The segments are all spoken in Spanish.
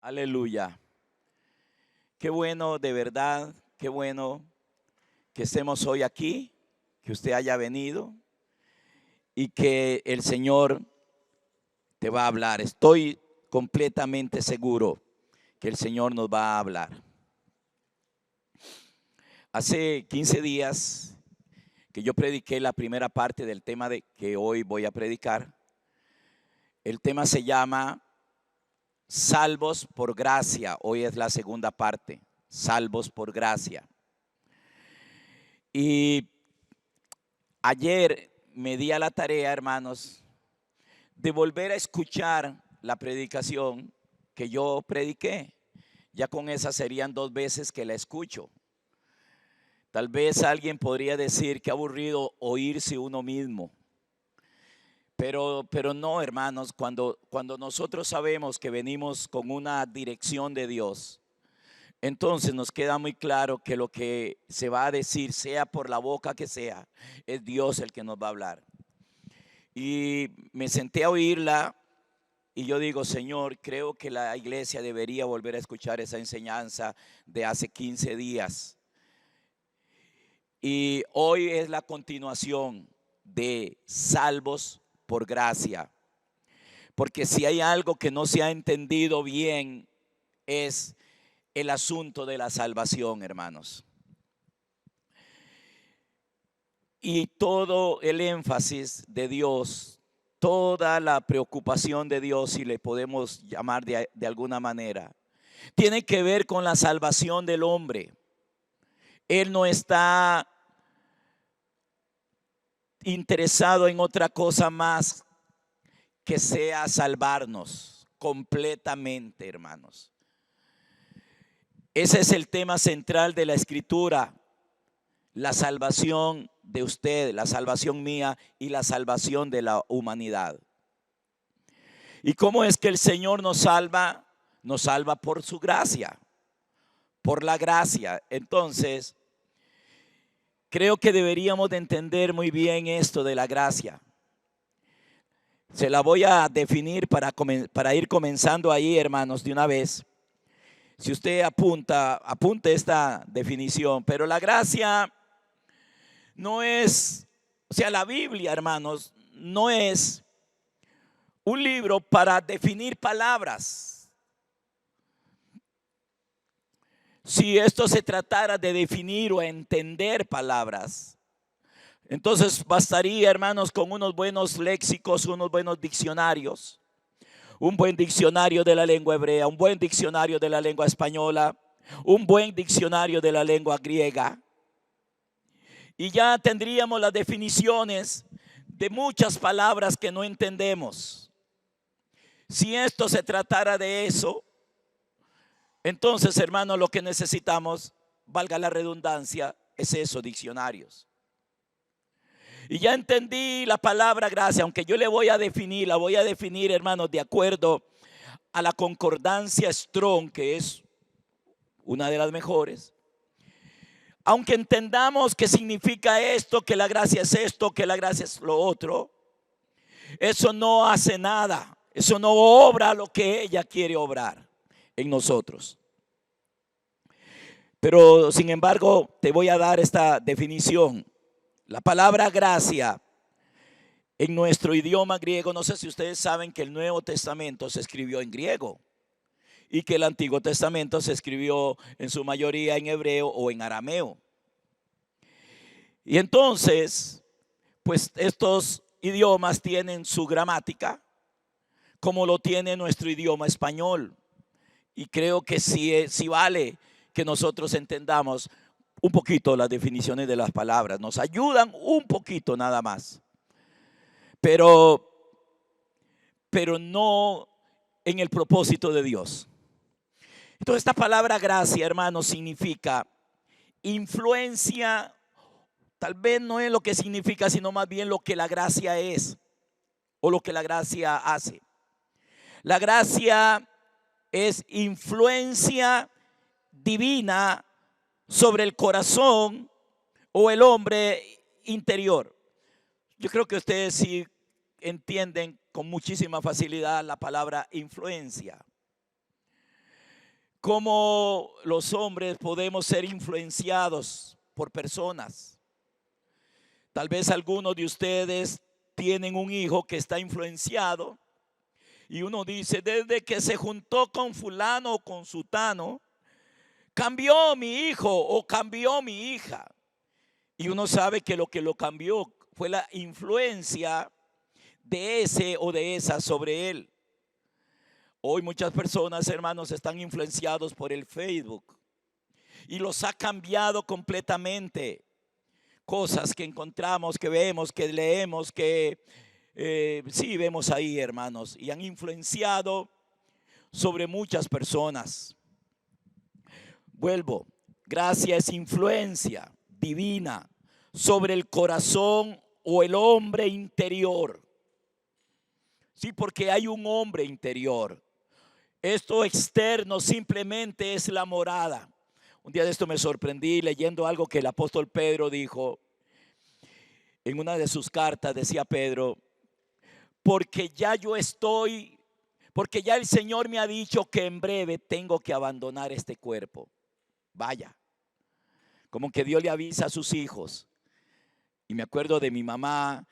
Aleluya. Qué bueno, de verdad, qué bueno que estemos hoy aquí, que usted haya venido y que el Señor te va a hablar. Estoy completamente seguro que el Señor nos va a hablar. Hace 15 días que yo prediqué la primera parte del tema de que hoy voy a predicar. El tema se llama Salvos por gracia. Hoy es la segunda parte, salvos por gracia. Y ayer me di a la tarea, hermanos, de volver a escuchar la predicación que yo prediqué. Ya con esa serían 2 veces que la escucho. Tal vez alguien podría decir que aburrido oírse uno mismo. Pero no, hermanos, cuando nosotros sabemos que venimos con una dirección de Dios, entonces nos queda muy claro que lo que se va a decir, sea por la boca que sea, es Dios el que nos va a hablar. Y me senté a oírla y yo digo, Señor, creo que la iglesia debería volver a escuchar esa enseñanza de hace 15 días. Y hoy es la continuación de salvos por gracia. Porque si hay algo que no se ha entendido bien es el asunto de la salvación, hermanos. Y todo el énfasis de Dios, toda la preocupación de Dios, si le podemos llamar de alguna manera, tiene que ver con la salvación del hombre. Él no está interesado en otra cosa más que sea salvarnos completamente, hermanos. Ese es el tema central de la Escritura, la salvación de usted, la salvación mía y la salvación de la humanidad. ¿Y cómo es que el Señor nos salva? Nos salva por su gracia, por la gracia. Entonces, creo que deberíamos de entender muy bien esto de la gracia. Se la voy a definir para ir comenzando ahí, hermanos, de una vez. Si usted apunte esta definición. Pero la gracia no es, o sea, la Biblia, hermanos, no es un libro para definir palabras. Si esto se tratara de definir o entender palabras, entonces bastaría, hermanos, con unos buenos léxicos, unos buenos diccionarios. Un buen diccionario de la lengua hebrea, un buen diccionario de la lengua española, un buen diccionario de la lengua griega. Y ya tendríamos las definiciones de muchas palabras que no entendemos. Si esto se tratara de eso, entonces, hermano, lo que necesitamos, valga la redundancia, es eso, diccionarios. Y ya entendí la palabra gracia, aunque yo la voy a definir, hermanos, de acuerdo a la concordancia Strong, que es una de las mejores. Aunque entendamos qué significa esto, que la gracia es esto, que la gracia es lo otro, eso no hace nada, eso no obra lo que ella quiere obrar en nosotros. Pero sin embargo, te voy a dar esta definición. La palabra gracia en nuestro idioma griego, no sé si ustedes saben que el Nuevo Testamento se escribió en griego y que el Antiguo Testamento se escribió en su mayoría en hebreo o en arameo. Y entonces, pues estos idiomas tienen su gramática, como lo tiene nuestro idioma español. Y creo que sí vale que nosotros entendamos un poquito las definiciones de las palabras. Nos ayudan un poquito nada más. Pero no en el propósito de Dios. Entonces esta palabra gracia, hermano, significa influencia. Tal vez no es lo que significa, sino más bien lo que la gracia es o lo que la gracia hace. La gracia es influencia divina sobre el corazón o el hombre interior. Yo creo que ustedes sí entienden con muchísima facilidad la palabra influencia. cómo los hombres podemos ser influenciados por personas. Tal vez algunos de ustedes tienen un hijo que está influenciado y uno dice, desde que se juntó con fulano o con sutano, cambió mi hijo o cambió mi hija. Y uno sabe que lo cambió fue la influencia de ese o de esa sobre él. Hoy muchas personas, hermanos, están influenciados por el Facebook y los ha cambiado completamente. Cosas que encontramos, que vemos, que leemos, que sí vemos ahí, hermanos, y han influenciado sobre muchas personas. Vuelvo, gracia es influencia divina sobre el corazón o el hombre interior. Sí, porque hay un hombre interior. Esto externo simplemente es la morada. Un día de esto me sorprendí leyendo algo que el apóstol Pedro dijo. En una de sus cartas decía Pedro, porque ya el Señor me ha dicho que en breve tengo que abandonar este cuerpo. Vaya, como que Dios le avisa a sus hijos. Y me acuerdo de mi mamá,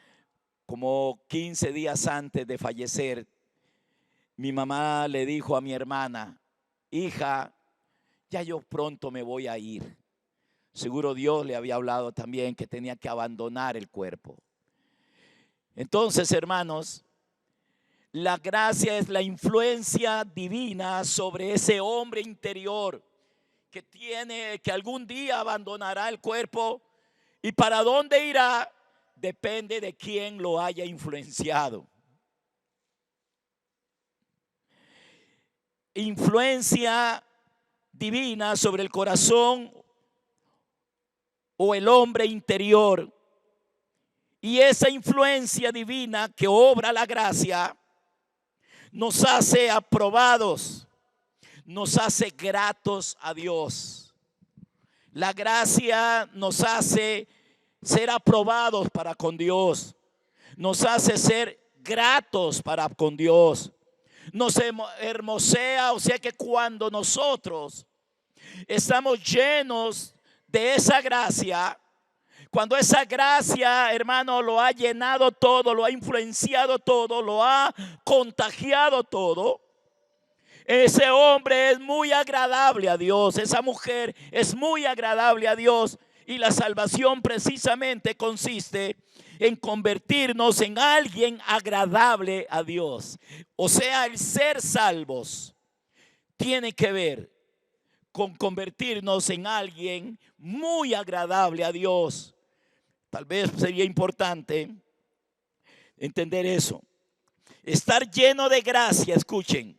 como 15 días antes de fallecer, mi mamá le dijo a mi hermana, hija, ya yo pronto me voy a ir. Seguro Dios le había hablado también que tenía que abandonar el cuerpo. Entonces, hermanos, la gracia es la influencia divina sobre ese hombre interior que algún día abandonará el cuerpo, y para dónde irá depende de quién lo haya influenciado. Influencia divina sobre el corazón o el hombre interior. Y esa influencia divina que obra la gracia nos hace aprobados, nos hace gratos a Dios. La gracia nos hace ser aprobados para con Dios, nos hace ser gratos para con Dios, nos hermosea. O sea que cuando nosotros estamos llenos de esa gracia, cuando esa gracia, hermano, lo ha llenado todo, lo ha influenciado todo, lo ha contagiado todo, ese hombre es muy agradable a Dios, esa mujer es muy agradable a Dios. Y la salvación precisamente consiste en convertirnos en alguien agradable a Dios. O sea, el ser salvos tiene que ver con convertirnos en alguien muy agradable a Dios. Tal vez sería importante entender eso. Estar lleno de gracia, escuchen,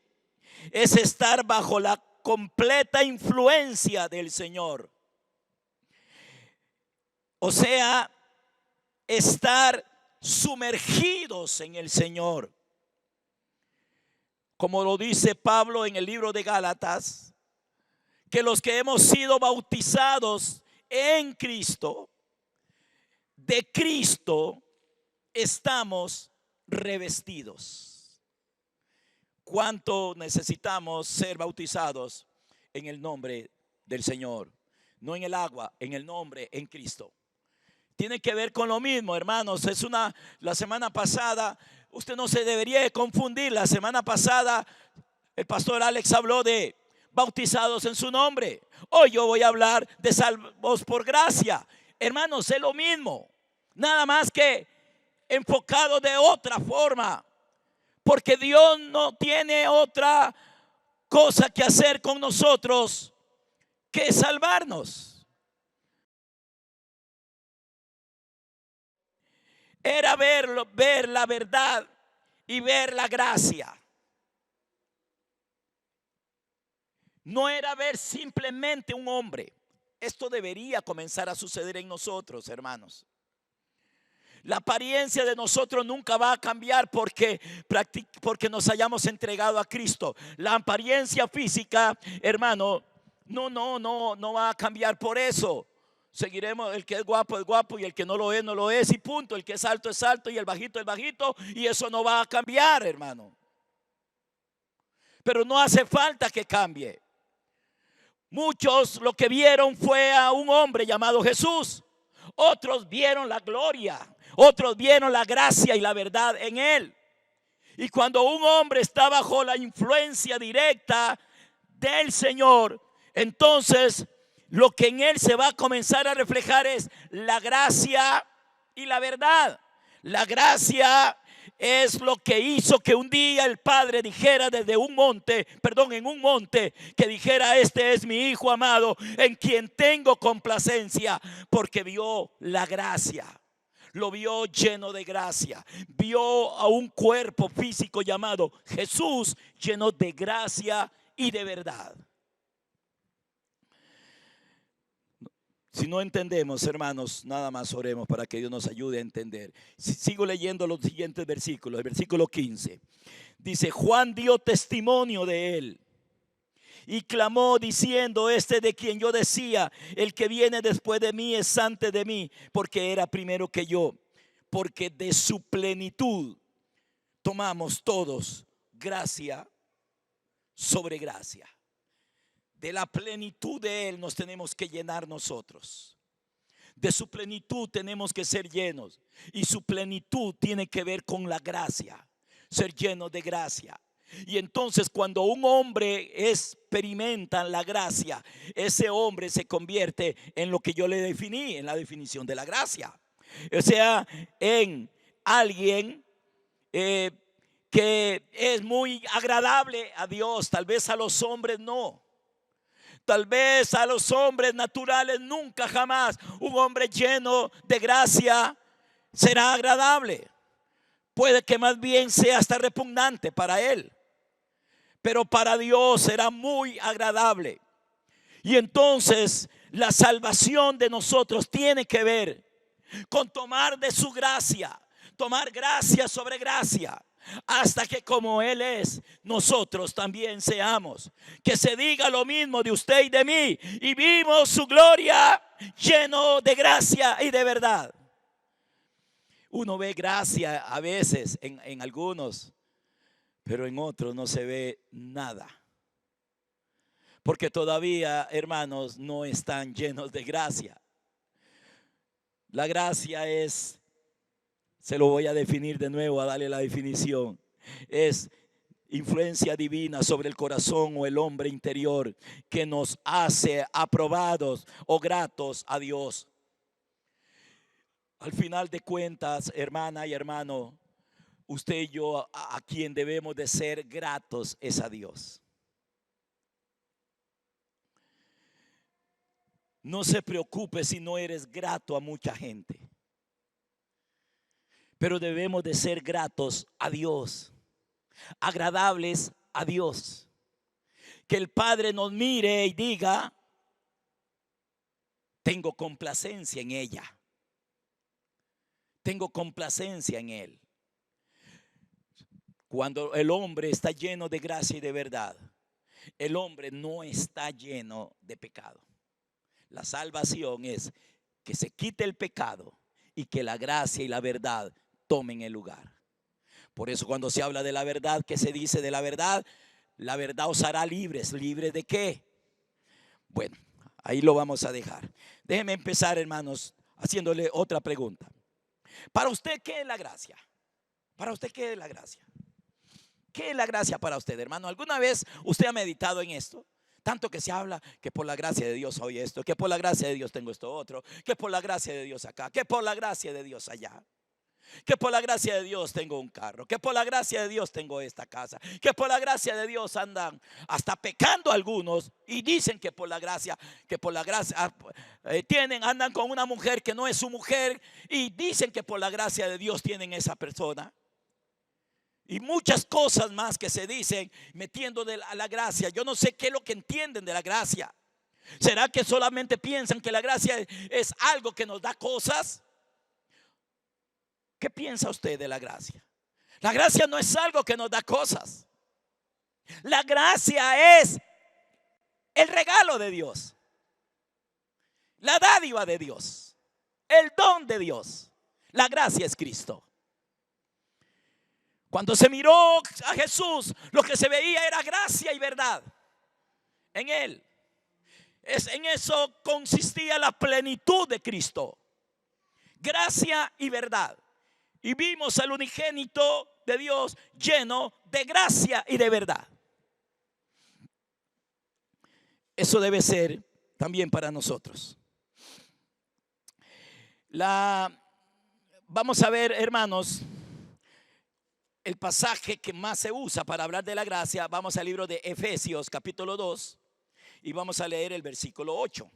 es estar bajo la completa influencia del Señor. O sea, estar sumergidos en el Señor. Como lo dice Pablo en el libro de Gálatas, que los que hemos sido bautizados en Cristo, de Cristo estamos revestidos. ¿Cuánto necesitamos ser bautizados en el nombre del Señor? No en el agua, en el nombre, en Cristo. Tiene que ver con lo mismo, hermanos. La semana pasada, usted no se debería de confundir. La semana pasada el pastor Alex habló de bautizados en su nombre. Hoy yo voy a hablar de salvos por gracia. Hermanos, es lo mismo, nada más que enfocado de otra forma, porque Dios no tiene otra cosa que hacer con nosotros que salvarnos. Era ver la verdad y ver la gracia. No era ver simplemente un hombre. Esto debería comenzar a suceder en nosotros, hermanos. La apariencia de nosotros nunca va a cambiar porque nos hayamos entregado a Cristo. La apariencia física, hermano, no va a cambiar por eso. Seguiremos, el que es guapo y el que no lo es y punto. El que es alto y el bajito es bajito, y eso no va a cambiar, hermano. Pero no hace falta que cambie. Muchos lo que vieron fue a un hombre llamado Jesús. Otros vieron la gloria. Otros vieron la gracia y la verdad en él. Y cuando un hombre está bajo la influencia directa del Señor, entonces lo que en él se va a comenzar a reflejar es la gracia y la verdad. La gracia es lo que hizo que un día el Padre dijera desde un monte, en un monte, que dijera: este es mi Hijo amado, en quien tengo complacencia, porque vio la gracia. Lo vio lleno de gracia. Vio a un cuerpo físico llamado Jesús, lleno de gracia y de verdad. Si no entendemos, hermanos, nada más oremos para que Dios nos ayude a entender. Sigo leyendo los siguientes versículos. El versículo 15 dice: Juan dio testimonio de él y clamó diciendo: este de quien yo decía, el que viene después de mí es antes de mí, porque era primero que yo. Porque de su plenitud tomamos todos gracia sobre gracia. De la plenitud de él nos tenemos que llenar nosotros. De su plenitud tenemos que ser llenos. Y su plenitud tiene que ver con la gracia. Ser lleno de gracia. Y entonces cuando un hombre experimenta la gracia, ese hombre se convierte en lo que yo le definí, en la definición de la gracia. O sea, en alguien que es muy agradable a Dios. Tal vez a los hombres no. Tal vez a los hombres naturales nunca jamás un hombre lleno de gracia será agradable. Puede que más bien sea hasta repugnante para él. Pero para Dios será muy agradable. Y entonces la salvación de nosotros tiene que ver con tomar de su gracia. Tomar gracia sobre gracia. Hasta que como Él es, nosotros también seamos. Que se diga lo mismo de usted y de mí. Y vimos su gloria lleno de gracia y de verdad. Uno ve gracia a veces en algunos, pero en otros no se ve nada. Porque todavía, hermanos, no están llenos de gracia. La gracia es, se lo voy a definir de nuevo, a darle la definición. Es influencia divina sobre el corazón o el hombre interior que nos hace aprobados o gratos a Dios. Al final de cuentas, hermana y hermano, usted y yo a quien debemos de ser gratos es a Dios. No se preocupe si no eres grato a mucha gente. Pero debemos de ser gratos a Dios, agradables a Dios. Que el Padre nos mire y diga: tengo complacencia en ella. Tengo complacencia en él. Cuando el hombre está lleno de gracia y de verdad, el hombre no está lleno de pecado. La salvación es que se quite el pecado y que la gracia y la verdad tomen el lugar. Por eso cuando se habla de la verdad, ¿qué se dice de la verdad? La verdad os hará libres. ¿Libres de qué? Bueno, ahí lo vamos a dejar. Déjenme empezar, hermanos, haciéndole otra pregunta. Para usted, ¿qué es la gracia? Para usted, ¿qué es la gracia? ¿Qué es la gracia para usted, hermano? ¿Alguna vez usted ha meditado en esto? Tanto que se habla que por la gracia de Dios soy esto, que por la gracia de Dios tengo esto otro, que por la gracia de Dios acá, que por la gracia de Dios allá, que por la gracia de Dios tengo un carro, que por la gracia de Dios tengo esta casa, que por la gracia de Dios andan hasta pecando algunos y dicen que por la gracia andan con una mujer que no es su mujer y dicen que por la gracia de Dios tienen esa persona. Y muchas cosas más que se dicen metiendo de la gracia. Yo no sé qué es lo que entienden de la gracia. ¿Será que solamente piensan que la gracia es algo que nos da cosas? ¿Qué piensa usted de la gracia? La gracia no es algo que nos da cosas. La gracia es el regalo de Dios, la dádiva de Dios, el don de Dios. La gracia es Cristo. Cuando se miró a Jesús, lo que se veía era gracia y verdad en él. En eso consistía la plenitud de Cristo. Gracia y verdad. Y vimos al unigénito de Dios lleno de gracia y de verdad. Eso debe ser también para nosotros. Vamos a ver, hermanos, el pasaje que más se usa para hablar de la gracia. Vamos al libro de Efesios capítulo 2 y vamos a leer el versículo 8.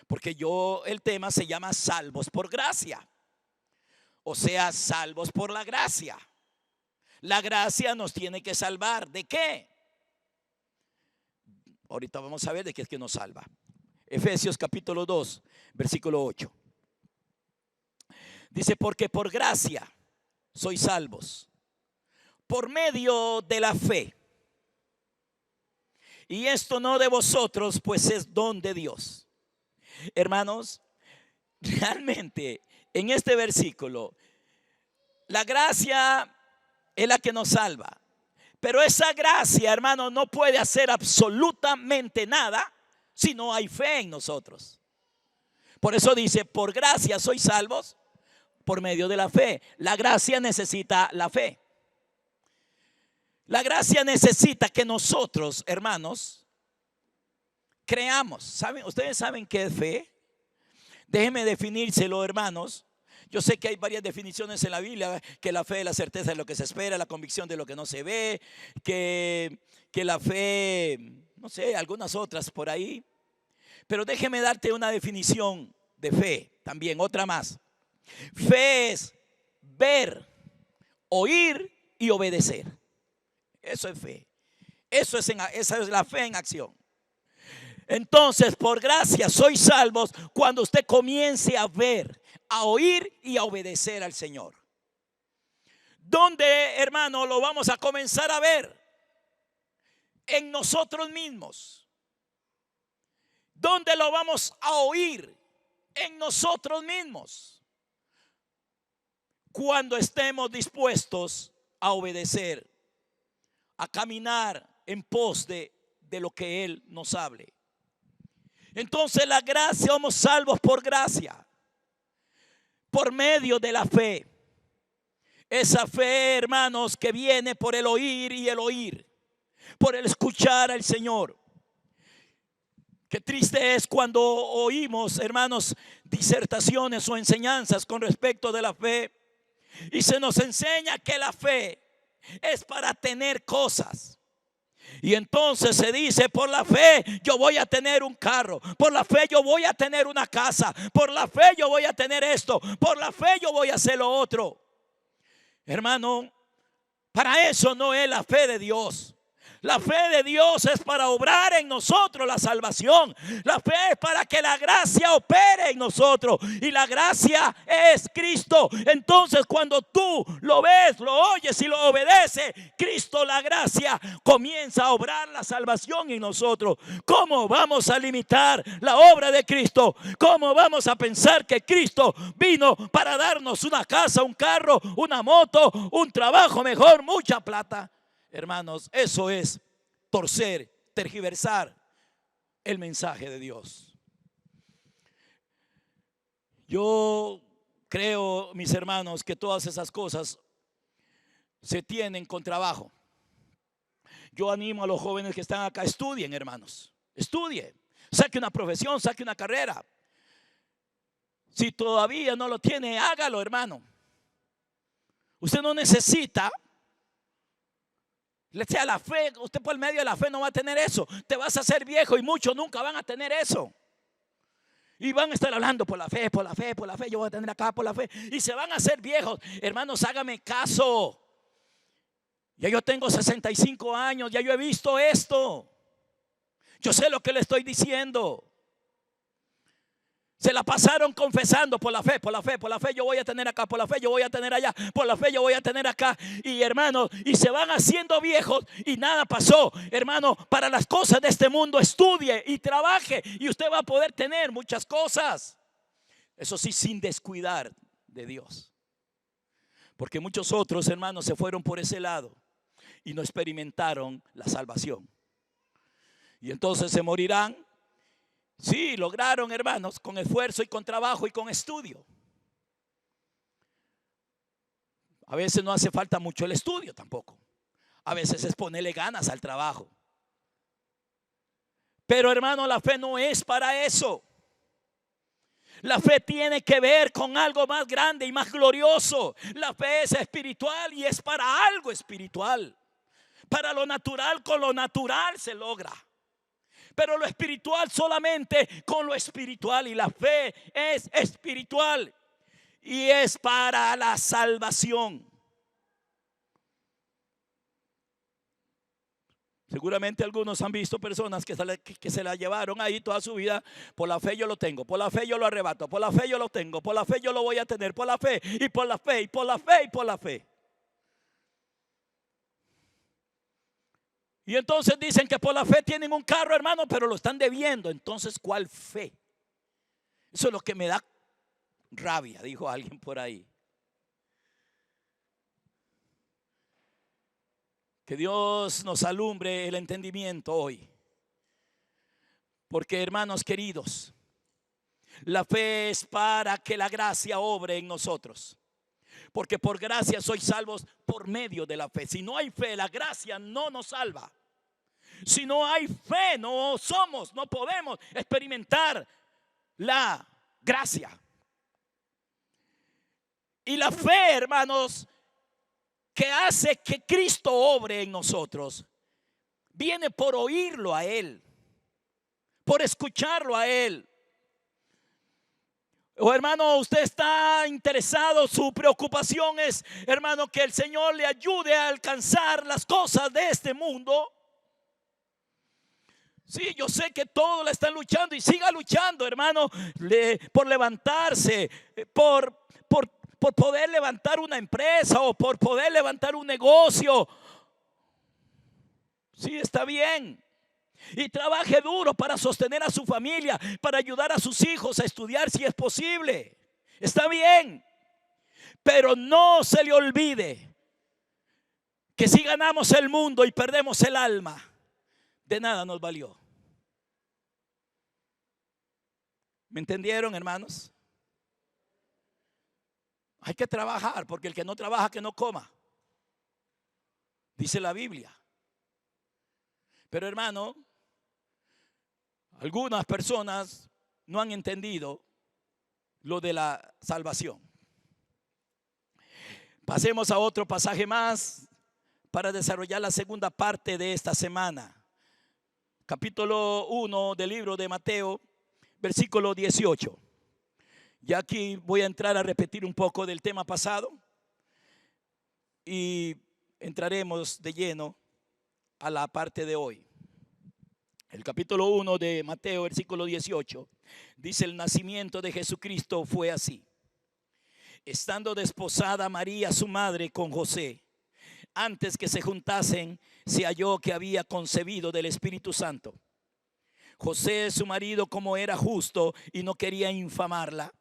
Porque el tema se llama salvos por gracia. O sea, salvos por la gracia. La gracia nos tiene que salvar. ¿De qué? Ahorita vamos a ver de qué es que nos salva. Efesios capítulo 2, versículo 8. Dice, porque por gracia sois salvos, por medio de la fe. Y esto no de vosotros, pues es don de Dios. Hermanos, realmente en este versículo, la gracia es la que nos salva. Pero esa gracia, hermano, no puede hacer absolutamente nada si no hay fe en nosotros. Por eso dice, por gracia sois salvos por medio de la fe. La gracia necesita la fe. La gracia necesita que nosotros, hermanos, creamos. ¿Saben? ¿Ustedes saben qué es fe? Déjenme definírselo, hermanos. Yo sé que hay varias definiciones en la Biblia, que la fe es la certeza de lo que se espera, la convicción de lo que no se ve, que la fe, no sé, algunas otras por ahí. Pero déjeme darte una definición de fe también, otra más. Fe es ver, oír y obedecer. Eso es fe. Esa es la fe en acción. Entonces, por gracia sois salvos cuando usted comience a ver, a oír y a obedecer al Señor. ¿Dónde, hermano, lo vamos a comenzar a ver? En nosotros mismos. ¿Dónde lo vamos a oír? En nosotros mismos. Cuando estemos dispuestos a obedecer, a caminar en pos de lo que Él nos hable. Entonces la gracia, somos salvos por gracia, por medio de la fe. Esa fe, hermanos, que viene por el oír y el oír, por el escuchar al Señor. Qué triste es cuando oímos, hermanos, disertaciones o enseñanzas con respecto de la fe y se nos enseña que la fe es para tener cosas. Y entonces se dice, por la fe yo voy a tener un carro, por la fe yo voy a tener una casa, por la fe yo voy a tener esto, por la fe yo voy a hacer lo otro. Hermano, para eso no es la fe de Dios. La fe de Dios es para obrar en nosotros la salvación. La fe es para que la gracia opere en nosotros. Y la gracia es Cristo. Entonces cuando tú lo ves, lo oyes y lo obedeces, Cristo, la gracia, comienza a obrar la salvación en nosotros. ¿Cómo vamos a limitar la obra de Cristo? ¿Cómo vamos a pensar que Cristo vino para darnos una casa, un carro, una moto, un trabajo mejor, mucha plata? Hermanos, eso es torcer, tergiversar el mensaje de Dios. Yo creo, mis hermanos, que todas esas cosas se tienen con trabajo. Yo animo a los jóvenes que están acá, estudien, hermanos, estudien, saque una profesión, saque una carrera. Si todavía no lo tiene, hágalo, hermano. Usted no necesita, sea la fe, usted por el medio de la fe no va a tener eso. Te vas a hacer viejo y muchos nunca van a tener eso. Y van a estar hablando por la fe, por la fe, por la fe. Yo voy a tener acá por la fe. Y se van a hacer viejos. Hermanos, hágame caso. Ya yo tengo 65 años, ya yo he visto esto. Yo sé lo que le estoy diciendo. Se la pasaron confesando por la fe, por la fe, por la fe yo voy a tener acá, por la fe yo voy a tener allá, por la fe yo voy a tener acá. Y hermanos, y se van haciendo viejos y nada pasó. Hermano, para las cosas de este mundo estudie y trabaje y usted va a poder tener muchas cosas. Eso sí, sin descuidar de Dios. Porque muchos otros, hermanos, se fueron por ese lado y no experimentaron la salvación. Y entonces se morirán Sí, lograron, hermanos, con esfuerzo y con trabajo y con estudio. A veces no hace falta mucho el estudio tampoco. A veces es ponerle ganas al trabajo. Pero hermano, la fe no es para eso. La fe tiene que ver con algo más grande y más glorioso. La fe es espiritual y es para algo espiritual. Para lo natural, con lo natural se logra. Pero lo espiritual solamente con lo espiritual. Y la fe es espiritual y es para la salvación. Seguramente algunos han visto personas que se la llevaron ahí toda su vida. Por la fe yo lo tengo, por la fe yo lo arrebato, por la fe yo lo tengo, por la fe yo lo voy a tener, por la fe y por la fe y por la fe y por la fe. Y entonces dicen que por la fe tienen un carro, hermano, pero lo están debiendo. Entonces, ¿cuál fe? Eso es lo que me da rabia, dijo alguien por ahí. Que Dios nos alumbre el entendimiento hoy. Porque, hermanos queridos, la fe es para que la gracia obre en nosotros. Porque por gracia sois salvos por medio de la fe. Si no hay fe, la gracia no nos salva. Si no hay fe, no podemos experimentar la gracia. Y la fe, hermanos, que hace que Cristo obre en nosotros, viene por oírlo a Él, por escucharlo a Él. O hermano, usted está interesado, su preocupación es, hermano, que el Señor le ayude a alcanzar las cosas de este mundo. Sí, yo sé que todos la están luchando y siga luchando, hermano, por levantarse, por poder levantar una empresa o por poder levantar un negocio. Sí, está bien. Y trabaje duro para sostener a su familia, para ayudar a sus hijos a estudiar si es posible. Está bien. Pero no se le olvide que si ganamos el mundo y perdemos el alma, de nada nos valió. ¿Me entendieron, hermanos? Hay que trabajar, porque el que no trabaja, que no coma, dice la Biblia. Pero hermano, algunas personas no han entendido lo de la salvación. Pasemos a otro pasaje más para desarrollar la segunda parte de esta semana. Capítulo 1 del libro de Mateo, versículo 18. Ya aquí voy a entrar a repetir un poco del tema pasado y entraremos de lleno a la parte de hoy. El capítulo 1 de Mateo, versículo 18, dice: el nacimiento de Jesucristo fue así. Estando desposada María, su madre, con José, antes que se juntasen, se halló que había concebido del Espíritu Santo. José, su marido, como era justo y no quería infamarla,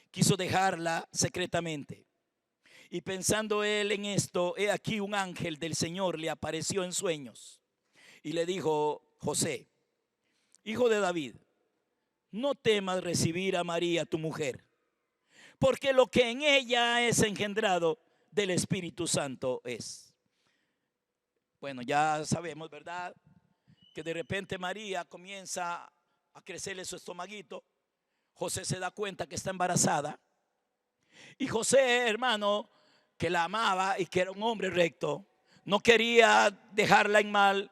quiso dejarla secretamente. Y pensando él en esto, he aquí un ángel del Señor le apareció en sueños y le dijo: José, hijo de David, no temas recibir a María tu mujer, porque lo que en ella es engendrado del Espíritu Santo es. Bueno, ya sabemos, ¿verdad?, que de repente María comienza a crecerle su estomaguito. José se da cuenta que está embarazada. Y José, hermano, que la amaba y que era un hombre recto, no quería dejarla en mal,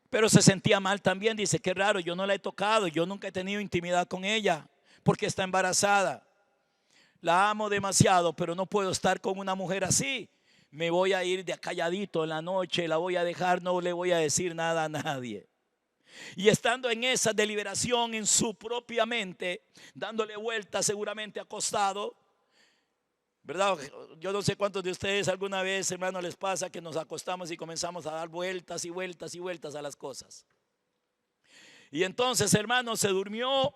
pero se sentía mal también. Dice: qué raro, yo no la he tocado, yo nunca he tenido intimidad con ella porque está embarazada. La amo demasiado, pero no puedo estar con una mujer así. Me voy a ir de calladito en la noche, la voy a dejar, no le voy a decir nada a nadie. Y estando en esa deliberación en su propia mente, dándole vueltas, seguramente acostado, ¿verdad? Yo no sé cuántos de ustedes alguna vez, hermano, les pasa que nos acostamos y comenzamos a dar vueltas y vueltas y vueltas a las cosas. Y entonces, hermano, se durmió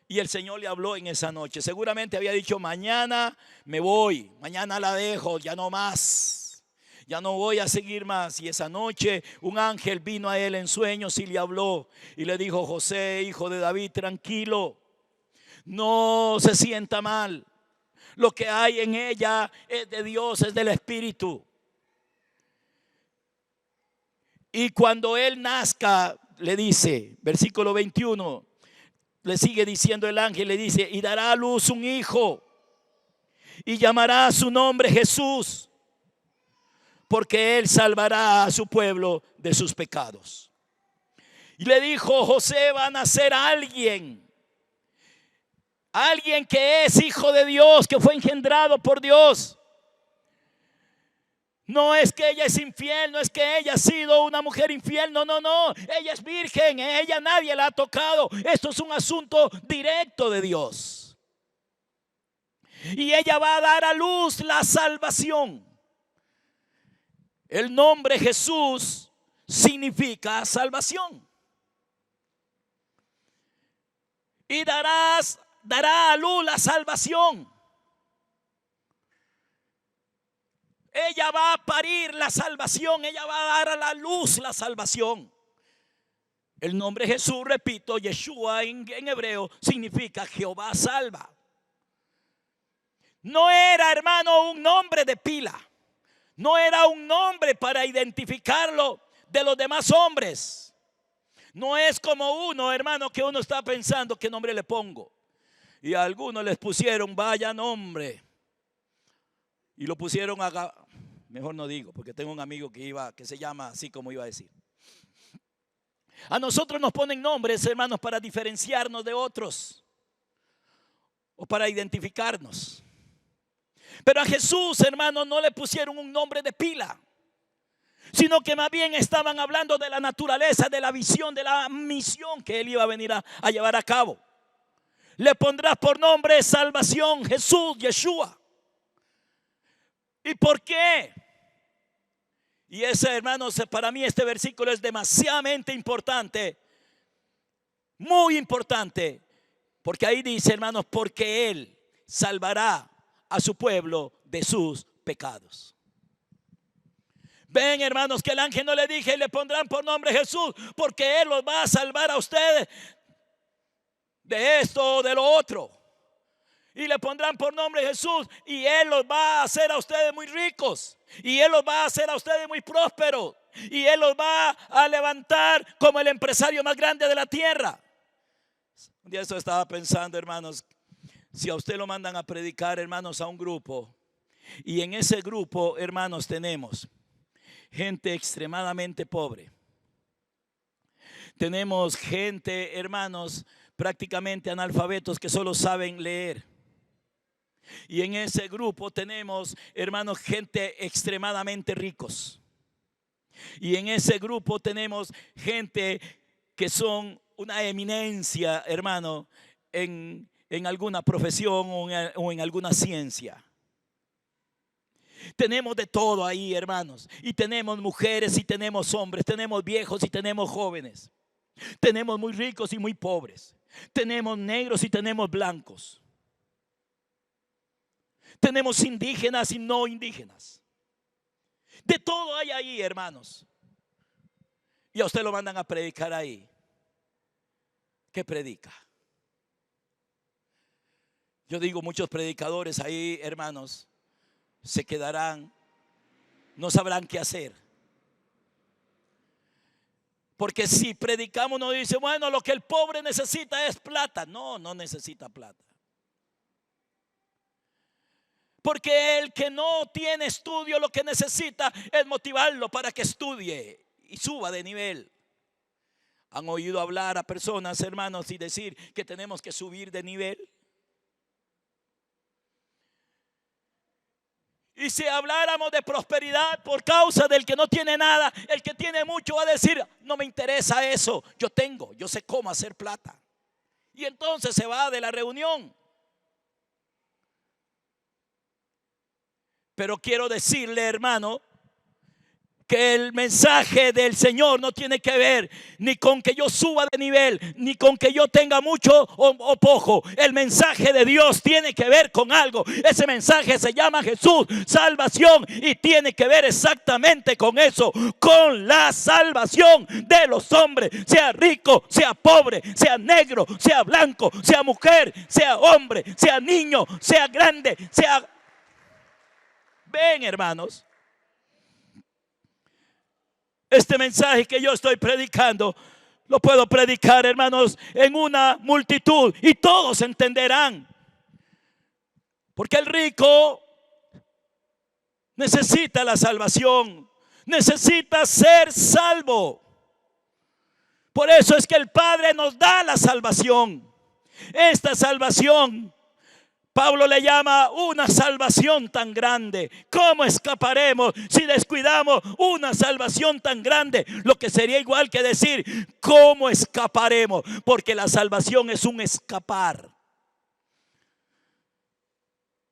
y el Señor le habló en esa noche. Seguramente había dicho: mañana me voy, mañana la dejo, ya no más. Ya no voy a seguir más. Y esa noche un ángel vino a él en sueños y le habló y le dijo: José, hijo de David, tranquilo, no se sienta mal. Lo que hay en ella es de Dios, es del Espíritu. Y cuando él nazca, le dice, versículo 21, le sigue diciendo el ángel, le dice: y dará a luz un hijo y llamará su nombre Jesús, porque él salvará a su pueblo de sus pecados. Y le dijo: José, va a nacer alguien que es hijo de Dios, que fue engendrado por Dios. No es que ella es infiel, no es que ella ha sido una mujer infiel, no, no, no. Ella es virgen, ella nadie la ha tocado. Esto es un asunto directo de Dios. Y ella va a dar a luz la salvación. El nombre Jesús significa salvación. Y dará a luz la salvación. Ella va a parir la salvación, ella va a dar a la luz la salvación. El nombre Jesús, repito, Yeshua en hebreo significa Jehová salva. No era, hermano, un nombre de pila. No era un nombre para identificarlo de los demás hombres. No es como uno, hermano, que uno está pensando qué nombre le pongo. Y a algunos les pusieron vaya nombre. Y lo pusieron mejor no digo, porque tengo un amigo que se llama así como iba a decir. A nosotros nos ponen nombres, hermanos, para diferenciarnos de otros o para identificarnos. Pero a Jesús, hermanos, no le pusieron un nombre de pila, sino que más bien estaban hablando de la naturaleza, de la visión, de la misión que él iba a venir a llevar a cabo. Le pondrás por nombre salvación, Jesús, Yeshua. ¿Y por qué? Y ese, hermanos, para mí este versículo es demasiadamente importante, muy importante, porque ahí dice, hermanos, porque él salvará a su pueblo de sus pecados. Ven, hermanos, que el ángel no le dije: le pondrán por nombre Jesús, porque él los va a salvar a ustedes de esto o de lo otro. Y le pondrán por nombre Jesús, y él los va a hacer a ustedes muy ricos, y él los va a hacer a ustedes muy prósperos, y él los va a levantar como el empresario más grande de la tierra. Un día eso estaba pensando, hermanos, si a usted lo mandan a predicar, hermanos, a un grupo, y en ese grupo, hermanos, tenemos gente extremadamente pobre. Tenemos gente, hermanos, prácticamente analfabetos que solo saben leer. Y en ese grupo tenemos, hermanos, gente extremadamente ricos. Y en ese grupo tenemos gente que son una eminencia, hermano, en alguna profesión o en alguna ciencia. Tenemos de todo ahí, hermanos. Y tenemos mujeres y tenemos hombres. Tenemos viejos y tenemos jóvenes. Tenemos muy ricos y muy pobres. Tenemos negros y tenemos blancos. Tenemos indígenas y no indígenas. De todo hay ahí, hermanos. Y a usted lo mandan a predicar ahí. ¿Qué predica? Yo digo, muchos predicadores ahí, hermanos, se quedarán, no sabrán qué hacer. Porque si predicamos, no dice, bueno, lo que el pobre necesita es plata. No, no necesita plata. Porque el que no tiene estudio, lo que necesita es motivarlo para que estudie y suba de nivel. ¿Han oído hablar a personas, hermanos, y decir que tenemos que subir de nivel? Y si habláramos de prosperidad por causa del que no tiene nada, el que tiene mucho va a decir: no me interesa eso, yo sé cómo hacer plata. Y entonces se va de la reunión. Pero quiero decirle, hermano, que el mensaje del Señor no tiene que ver ni con que yo suba de nivel, ni con que yo tenga mucho o poco. El mensaje de Dios tiene que ver con algo. Ese mensaje se llama Jesús, salvación, y tiene que ver exactamente con eso, con la salvación de los hombres, sea rico, sea pobre, sea negro, sea blanco, sea mujer, sea hombre, sea niño, sea grande, sea... Ven, hermanos, este mensaje que yo estoy predicando lo puedo predicar, hermanos, en una multitud y todos entenderán. Porque el rico necesita la salvación, necesita ser salvo. Por eso es que el Padre nos da la salvación. Esta salvación Pablo le llama una salvación tan grande. ¿Cómo escaparemos si descuidamos una salvación tan grande? Lo que sería igual que decir, ¿cómo escaparemos? Porque la salvación es un escapar.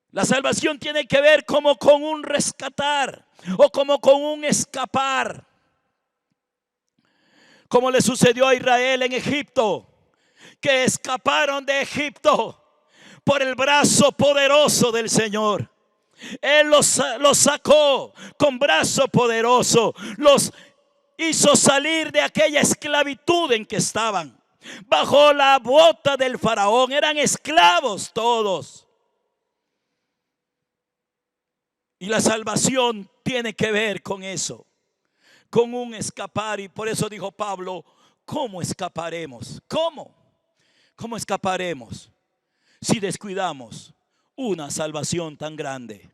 La salvación tiene que ver como con un rescatar o como con un escapar. Como le sucedió a Israel en Egipto, que escaparon de Egipto por el brazo poderoso del Señor. Él los sacó con brazo poderoso, los hizo salir de aquella esclavitud en que estaban, bajo la bota del faraón. Eran esclavos todos. Y la salvación tiene que ver con eso, con un escapar. Y por eso dijo Pablo, ¿cómo escaparemos? ¿Cómo escaparemos si descuidamos una salvación tan grande?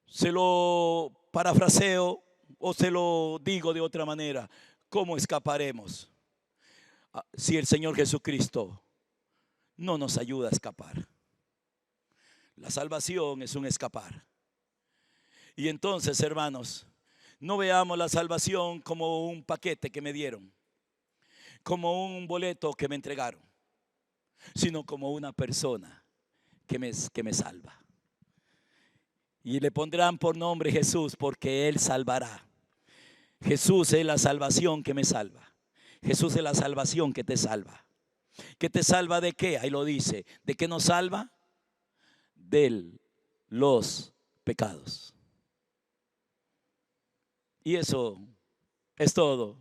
Se lo parafraseo o se lo digo de otra manera. ¿Cómo escaparemos si el Señor Jesucristo no nos ayuda a escapar? La salvación es un escapar. Y entonces, hermanos, no veamos la salvación como un paquete que me dieron, como un boleto que me entregaron, sino como una persona que me salva. Y le pondrán por nombre Jesús, porque Él salvará. Jesús es la salvación que me salva. Jesús es la salvación que te salva. ¿Que te salva de qué? Ahí lo dice. ¿De qué nos salva? De los pecados. Y eso es todo.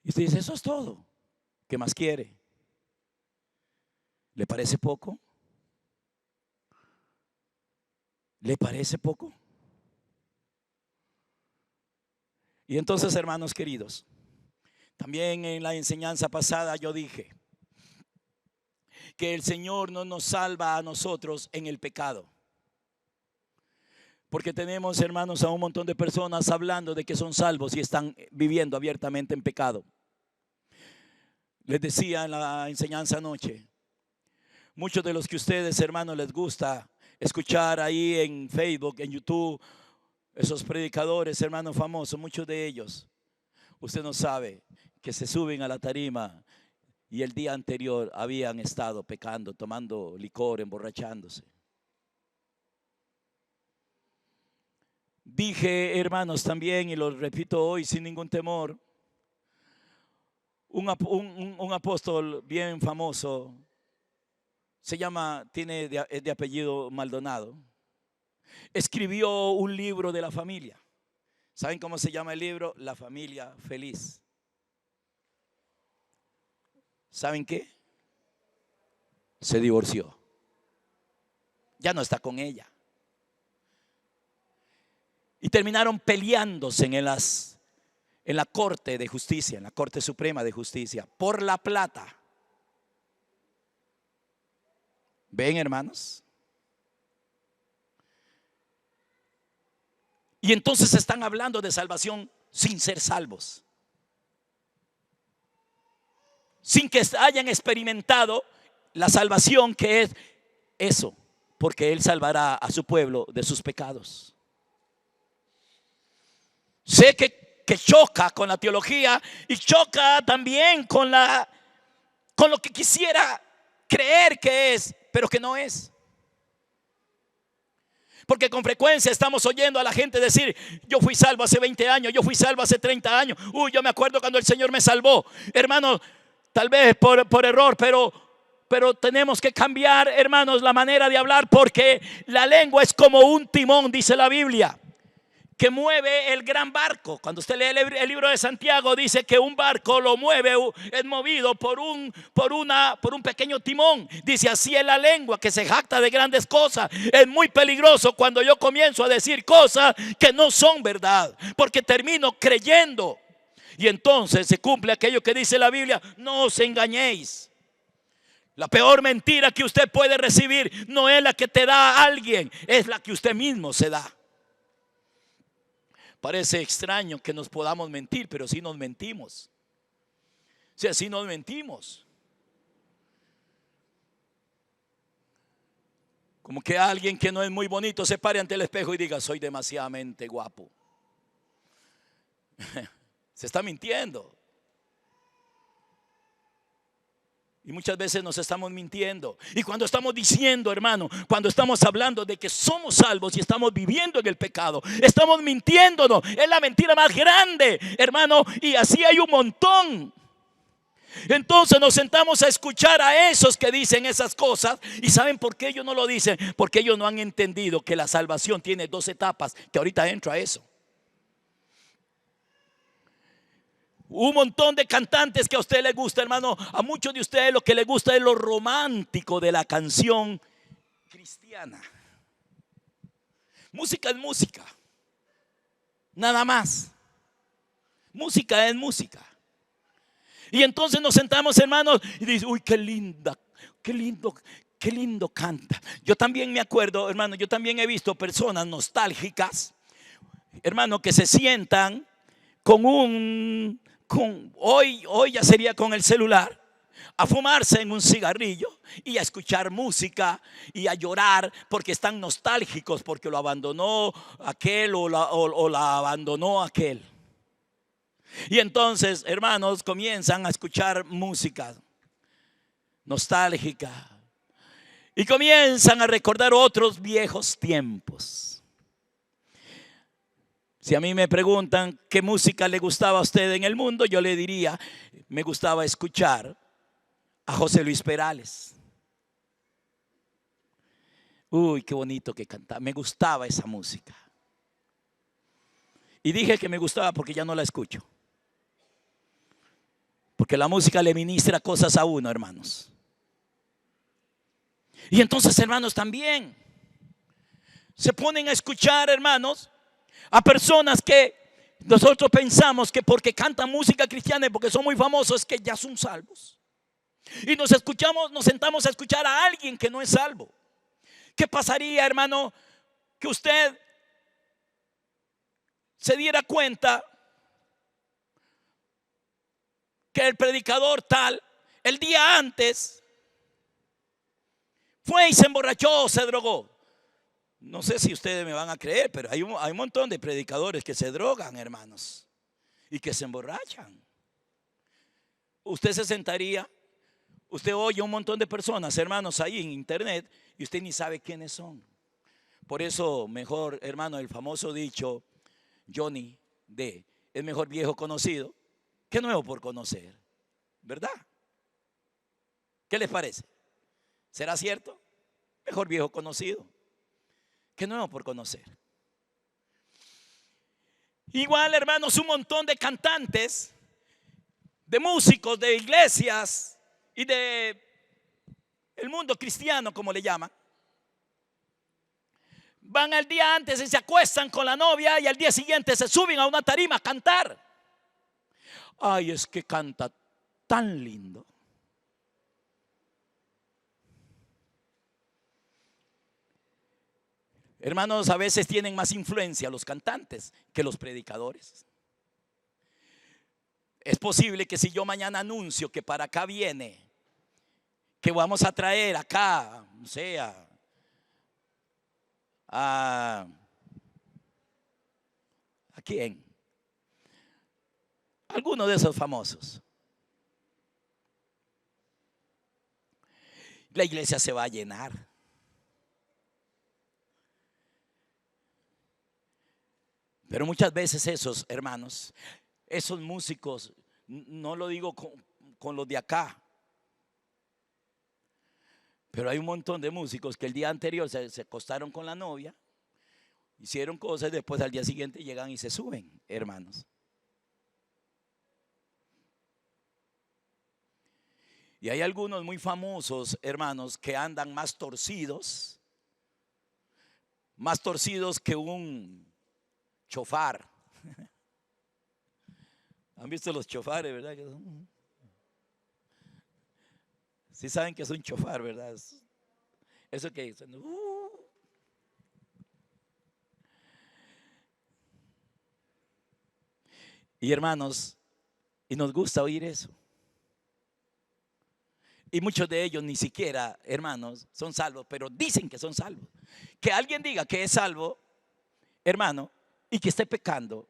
Y usted dice, eso es todo. ¿Qué más quiere? ¿Le parece poco? ¿Le parece poco? Y entonces, hermanos queridos, también en la enseñanza pasada yo dije que el Señor no nos salva a nosotros en el pecado. Porque tenemos, hermanos, a un montón de personas hablando de que son salvos y están viviendo abiertamente en pecado. Les decía en la enseñanza anoche, muchos de los que ustedes, hermanos, les gusta escuchar ahí en Facebook, en YouTube, esos predicadores, hermanos famosos, muchos de ellos, usted no sabe que se suben a la tarima y el día anterior habían estado pecando, tomando licor, emborrachándose. Dije, hermanos, también, y lo repito hoy sin ningún temor, un apóstol bien famoso, es de apellido Maldonado, escribió un libro de la familia. ¿Saben cómo se llama el libro? La familia feliz. ¿Saben qué? Se divorció. Ya no está con ella. Y terminaron peleándose en la Corte de Justicia, en la Corte Suprema de Justicia, por la plata. ¿Ven, hermanos? Y entonces están hablando de salvación sin ser salvos, sin que hayan experimentado la salvación que es eso, porque Él salvará a su pueblo de sus pecados. Sé que choca con la teología y choca también con lo que quisiera creer que es, pero que no es. Porque con frecuencia estamos oyendo a la gente decir: yo fui salvo hace 20 años, yo fui salvo hace 30 años. Uy, yo me acuerdo cuando el Señor me salvó. Hermanos, tal vez por error, pero tenemos que cambiar, hermanos, la manera de hablar, porque la lengua es como un timón, dice la Biblia, que mueve el gran barco. Cuando usted lee el libro de Santiago, dice que un barco lo mueve, es movido por un pequeño timón. Dice: así es la lengua, que se jacta de grandes cosas. Es muy peligroso cuando yo comienzo a decir cosas que no son verdad, porque termino creyendo. Y entonces se cumple aquello que dice la Biblia: no os engañéis. La peor mentira que usted puede recibir no es la que te da alguien, es la que usted mismo se da. Parece extraño que nos podamos mentir, pero sí nos mentimos. Si así nos mentimos. Como que alguien que no es muy bonito se pare ante el espejo y diga: soy demasiadamente guapo. Se está mintiendo. Y muchas veces nos estamos mintiendo. Y cuando estamos diciendo, hermano, cuando estamos hablando de que somos salvos y estamos viviendo en el pecado, estamos mintiéndonos. Es la mentira más grande, hermano. Y así hay un montón. Entonces nos sentamos a escuchar a esos que dicen esas cosas. ¿Y saben por qué ellos no lo dicen? Porque ellos no han entendido que la salvación tiene dos etapas, que ahorita entro a eso. Un montón de cantantes que a usted le gusta, hermano. A muchos de ustedes lo que les gusta es lo romántico de la canción cristiana. Música es música, nada más. Música es música. Y entonces nos sentamos, hermanos, y dice: uy, qué linda, qué lindo canta. Yo también me acuerdo, hermano, yo también he visto personas nostálgicas, hermano, que se sientan hoy ya sería con el celular, a fumarse en un cigarrillo y a escuchar música y a llorar porque están nostálgicos, porque lo abandonó aquel o la abandonó aquel. Y entonces, hermanos, comienzan a escuchar música nostálgica y comienzan a recordar otros viejos tiempos. Si a mí me preguntan qué música le gustaba a usted en el mundo, yo le diría: me gustaba escuchar a José Luis Perales. Uy, qué bonito que cantaba. Me gustaba esa música. Y dije que me gustaba porque ya no la escucho. Porque la música le ministra cosas a uno, hermanos. Y entonces, hermanos, también se ponen a escuchar, hermanos, a personas que nosotros pensamos que porque cantan música cristiana y porque son muy famosos es que ya son salvos. Y nos sentamos a escuchar a alguien que no es salvo. ¿Qué pasaría, hermano, que usted se diera cuenta que el predicador tal, el día antes, fue y se emborrachó o se drogó? No sé si ustedes me van a creer, pero hay un montón de predicadores que se drogan, hermanos, y que se emborrachan. Usted se sentaría, usted oye un montón de personas, hermanos, ahí en internet, y usted ni sabe quiénes son. Por eso, mejor, hermano, el famoso dicho Johnny D: es mejor viejo conocido que nuevo por conocer. ¿Verdad? ¿Qué les parece? ¿Será cierto? Mejor viejo conocido que nuevo por conocer. Igual, hermanos, un montón de cantantes, de músicos, de iglesias y de el mundo cristiano, como le llaman, van al día antes y se acuestan con la novia y al día siguiente se suben a una tarima a cantar. Ay, es que canta tan lindo. Hermanos, a veces tienen más influencia los cantantes que los predicadores. Es posible que si yo mañana anuncio que para acá viene, que vamos a traer acá, no sé, ¿a quién? Alguno de esos famosos. La iglesia se va a llenar. Pero muchas veces esos hermanos, esos músicos, no lo digo con los de acá, pero hay un montón de músicos que el día anterior se acostaron con la novia, hicieron cosas y después al día siguiente llegan y se suben, hermanos. Y hay algunos muy famosos, hermanos, que andan más torcidos que un chofar. ¿Han visto los chofares, verdad? Sí saben que es un chofar, ¿verdad? Eso que dicen. Y hermanos, y nos gusta oír eso. Y muchos de ellos ni siquiera, hermanos, son salvos, pero dicen que son salvos. Que alguien diga que es salvo, hermano, y que esté pecando,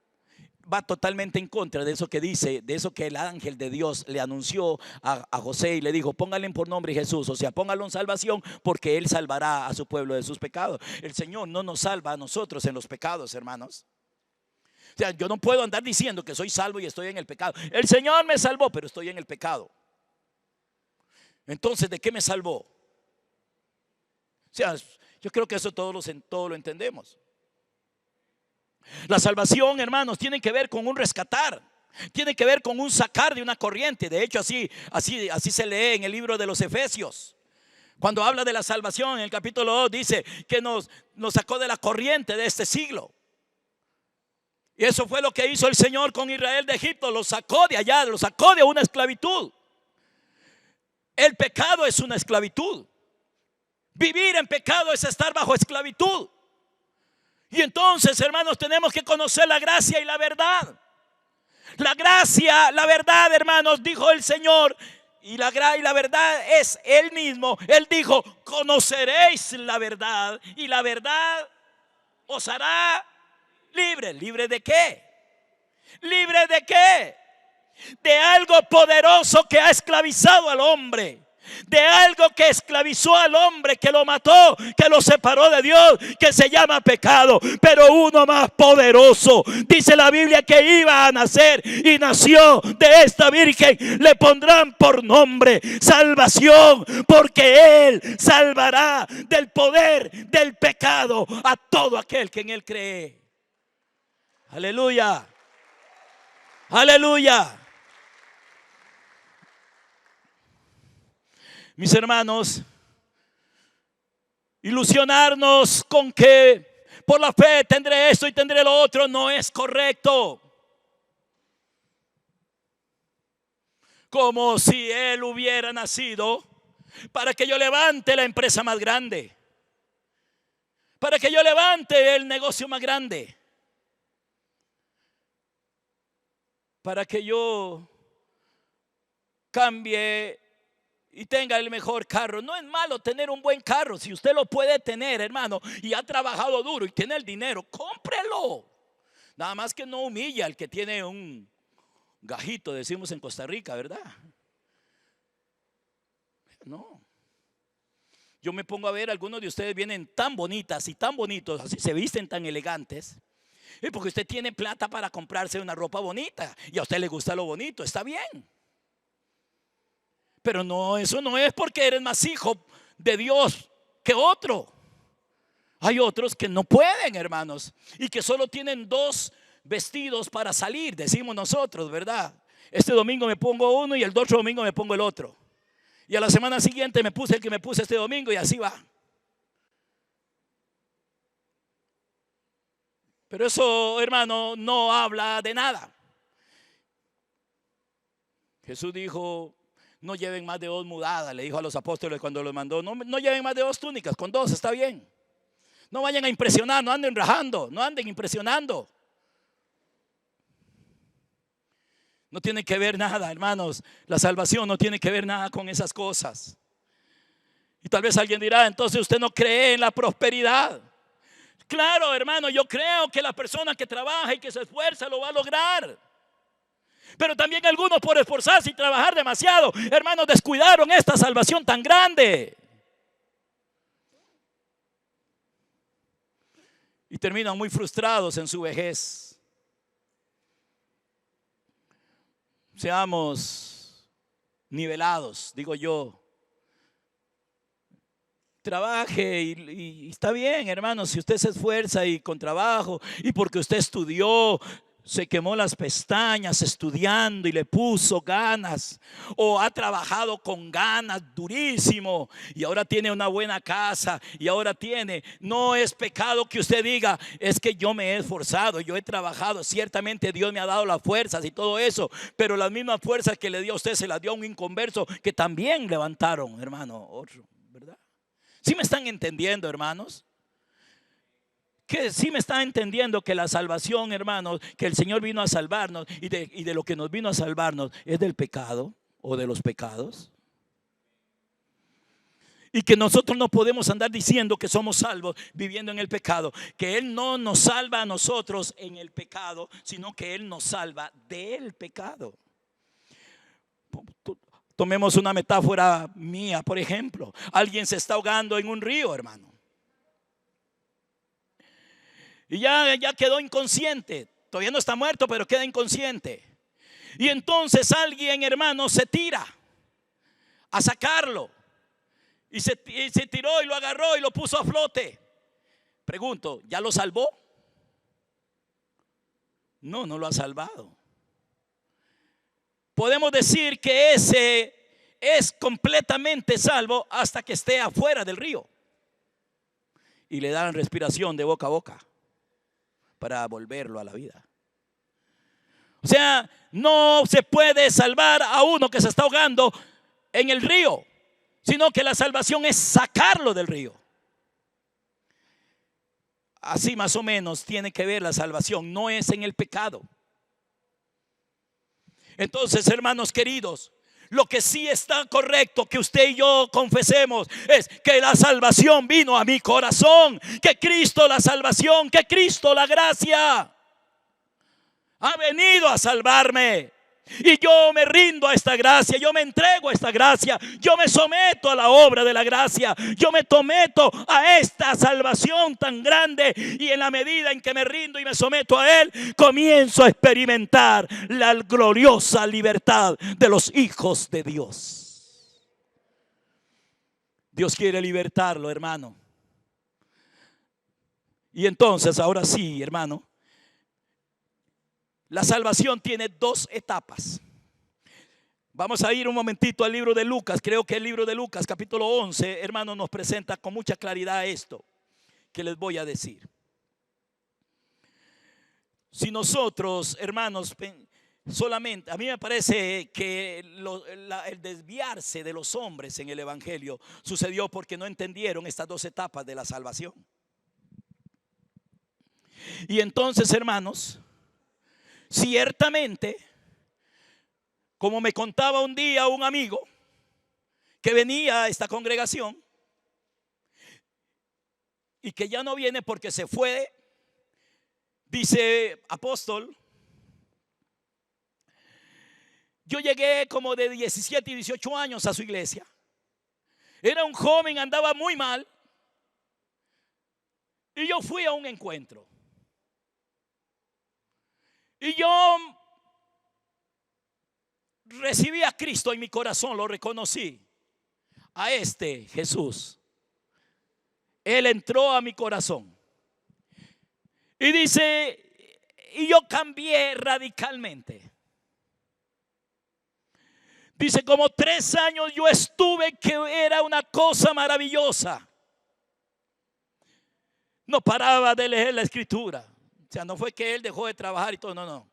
va totalmente en contra de eso que dice, de eso que el ángel de Dios le anunció a José y le dijo: póngale por nombre Jesús, o sea, póngalo en salvación, porque él salvará a su pueblo de sus pecados. El Señor no nos salva a nosotros en los pecados, hermanos. O sea, yo no puedo andar diciendo que soy salvo y estoy en el pecado. El Señor me salvó, pero estoy en el pecado. Entonces, ¿de qué me salvó? O sea, yo creo que eso todos lo entendemos. La salvación, hermanos, tiene que ver con un rescatar, tiene que ver con un sacar de una corriente. De hecho, así se lee en el libro de los Efesios. Cuando habla de la salvación, en el capítulo 2 dice que nos sacó de la corriente de este siglo. Y eso fue lo que hizo el Señor con Israel de Egipto. Lo sacó de allá, lo sacó de una esclavitud. El pecado es una esclavitud. Vivir en pecado es estar bajo esclavitud. Y entonces, hermanos, tenemos que conocer la gracia y la verdad. La gracia, la verdad, hermanos, dijo el Señor, y la verdad es Él mismo. Él dijo: conoceréis la verdad y la verdad os hará libre. ¿Libre de qué? ¿Libre de qué? De algo poderoso que ha esclavizado al hombre. De algo que esclavizó al hombre, que lo mató, que lo separó de Dios, que se llama pecado. Pero uno más poderoso, dice la Biblia, que iba a nacer y nació de esta virgen. Le pondrán por nombre salvación, porque Él salvará del poder del pecado a todo aquel que en Él cree. Aleluya. Aleluya. Mis hermanos, ilusionarnos con que por la fe tendré esto y tendré lo otro no es correcto. Como si Él hubiera nacido para que yo levante la empresa más grande, para que yo levante el negocio más grande, para que yo cambie y tenga el mejor carro. No es malo tener un buen carro. Si usted lo puede tener, hermano, y ha trabajado duro y tiene el dinero, cómprelo. Nada más que no humilla al que tiene un gajito, decimos en Costa Rica, ¿verdad? No. Yo me pongo a ver, algunos de ustedes vienen tan bonitas y tan bonitos, así se visten tan elegantes, porque usted tiene plata para comprarse una ropa bonita y a usted le gusta lo bonito, está bien. Pero no, eso no es porque eres más hijo de Dios que otro. Hay otros que no pueden, hermanos, y que solo tienen 2 vestidos para salir, decimos nosotros, ¿verdad? Este domingo me pongo uno y el otro domingo me pongo el otro. Y a la semana siguiente me puse el que me puse este domingo y así va. Pero eso, hermano, no habla de nada. Jesús dijo: no lleven más de 2 mudadas, le dijo a los apóstoles cuando los mandó. No lleven más de 2 túnicas, con 2 está bien. No vayan a impresionar, no anden rajando, no anden impresionando. No tiene que ver nada, hermanos. La salvación no tiene que ver nada con esas cosas. Y tal vez alguien dirá: entonces usted no cree en la prosperidad. Claro, hermano, yo creo que la persona que trabaja y que se esfuerza lo va a lograr. Pero también algunos, por esforzarse y trabajar demasiado, hermanos, descuidaron esta salvación tan grande. Y terminan muy frustrados en su vejez. seamos nivelados, digo yo. Trabaje y está bien, hermano, si usted se esfuerza y con trabajo y porque usted estudió, se quemó las pestañas estudiando y le puso ganas, o ha trabajado con ganas durísimo y ahora tiene una buena casa y ahora tiene, no es pecado que usted diga, es que yo me he esforzado, yo he trabajado, ciertamente Dios me ha dado las fuerzas y todo eso, pero las mismas fuerzas que le dio a usted se las dio a un inconverso que también levantaron, hermano, otro, ¿verdad? ¿Sí me están entendiendo, hermanos? Que sí me están entendiendo que la salvación, hermanos, que el Señor vino a salvarnos y de lo que nos vino a salvarnos es del pecado o de los pecados. Y que nosotros no podemos andar diciendo que somos salvos viviendo en el pecado. Que Él no nos salva a nosotros en el pecado, sino que Él nos salva del pecado. Tomemos una metáfora mía, por ejemplo. Alguien se está ahogando en un río, hermano. Y ya quedó inconsciente. Todavía no está muerto, pero queda inconsciente. Y entonces alguien, hermano, se tira a sacarlo. Y se tiró y lo agarró y lo puso a flote. Pregunto, ¿ya lo salvó? No, no lo ha salvado. Podemos decir que ese es completamente salvo hasta que esté afuera del río y le dan respiración de boca a boca para volverlo a la vida. O sea, no se puede salvar a uno que se está ahogando en el río, sino que la salvación es sacarlo del río. Así más o menos tiene que ver la salvación, no es en el pecado. Entonces, hermanos queridos, lo que sí está correcto que usted y yo confesemos es que la salvación vino a mi corazón, que Cristo la salvación, que Cristo la gracia ha venido a salvarme. Y yo me rindo a esta gracia, yo me entrego a esta gracia, yo me someto a la obra de la gracia, yo me someto a esta salvación tan grande. Y en la medida en que me rindo y me someto a Él, comienzo a experimentar la gloriosa libertad de los hijos de Dios. Dios quiere libertarlo, hermano. Y entonces, ahora sí, hermano, la salvación tiene dos etapas. Vamos a ir un momentito al libro de Lucas. Creo que el libro de Lucas, capítulo 11, hermano, nos presenta con mucha claridad esto que les voy a decir. Si nosotros, hermanos, solamente, a mí me parece que el desviarse de los hombres en el evangelio sucedió porque no entendieron estas dos etapas de la salvación. Y entonces, hermanos, ciertamente, como me contaba un día un amigo que venía a esta congregación y que ya no viene porque se fue, dice: apóstol, yo llegué como de 17 y 18 años a su iglesia. Era un joven, andaba muy mal, y yo fui a un encuentro. Y yo recibí a Cristo en mi corazón, lo reconocí, a este Jesús. Él entró a mi corazón. Y dice, y yo cambié radicalmente. Dice, como 3 años yo estuve que era una cosa maravillosa. No paraba de leer la escritura. O sea, no fue que él dejó de trabajar y todo, no.